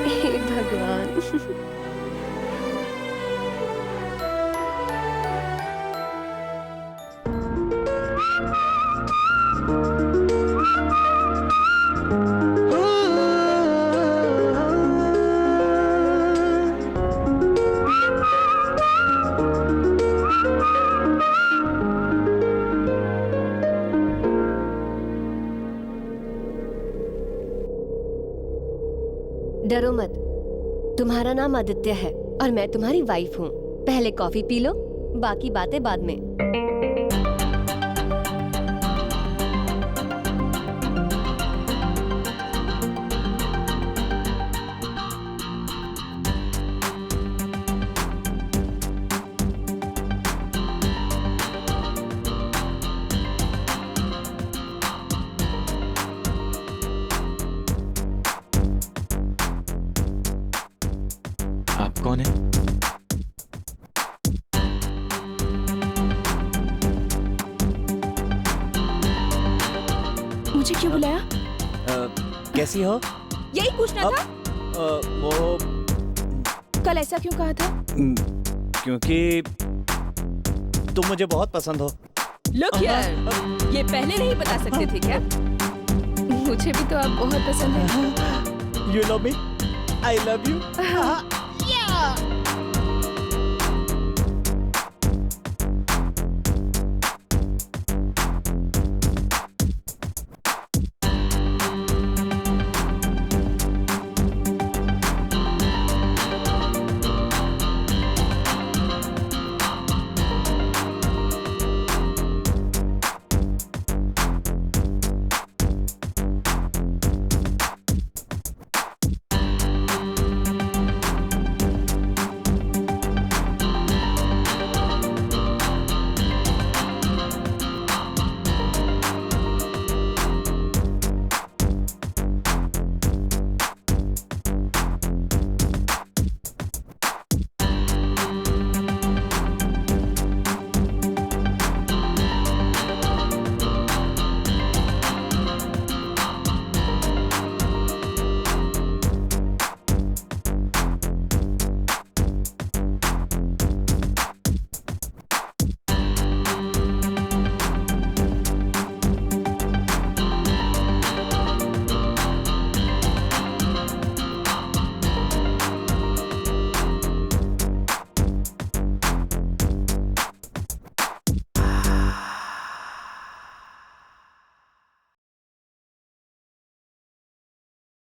हे भगवान। डरो मत, तुम्हारा नाम आदित्य है और मैं तुम्हारी वाइफ हूँ। पहले कॉफी पी लो, बाकी बातें बाद में। आप कौन है? मुझे क्यों बुलाया? कैसी हो? यही पूछना था। वो कल ऐसा क्यों कहा था? क्योंकि तुम मुझे बहुत पसंद हो। लुक हियर, ये पहले नहीं बता सकते थे क्या? मुझे भी तो आप बहुत पसंद है। You love me? I love you. Yeah.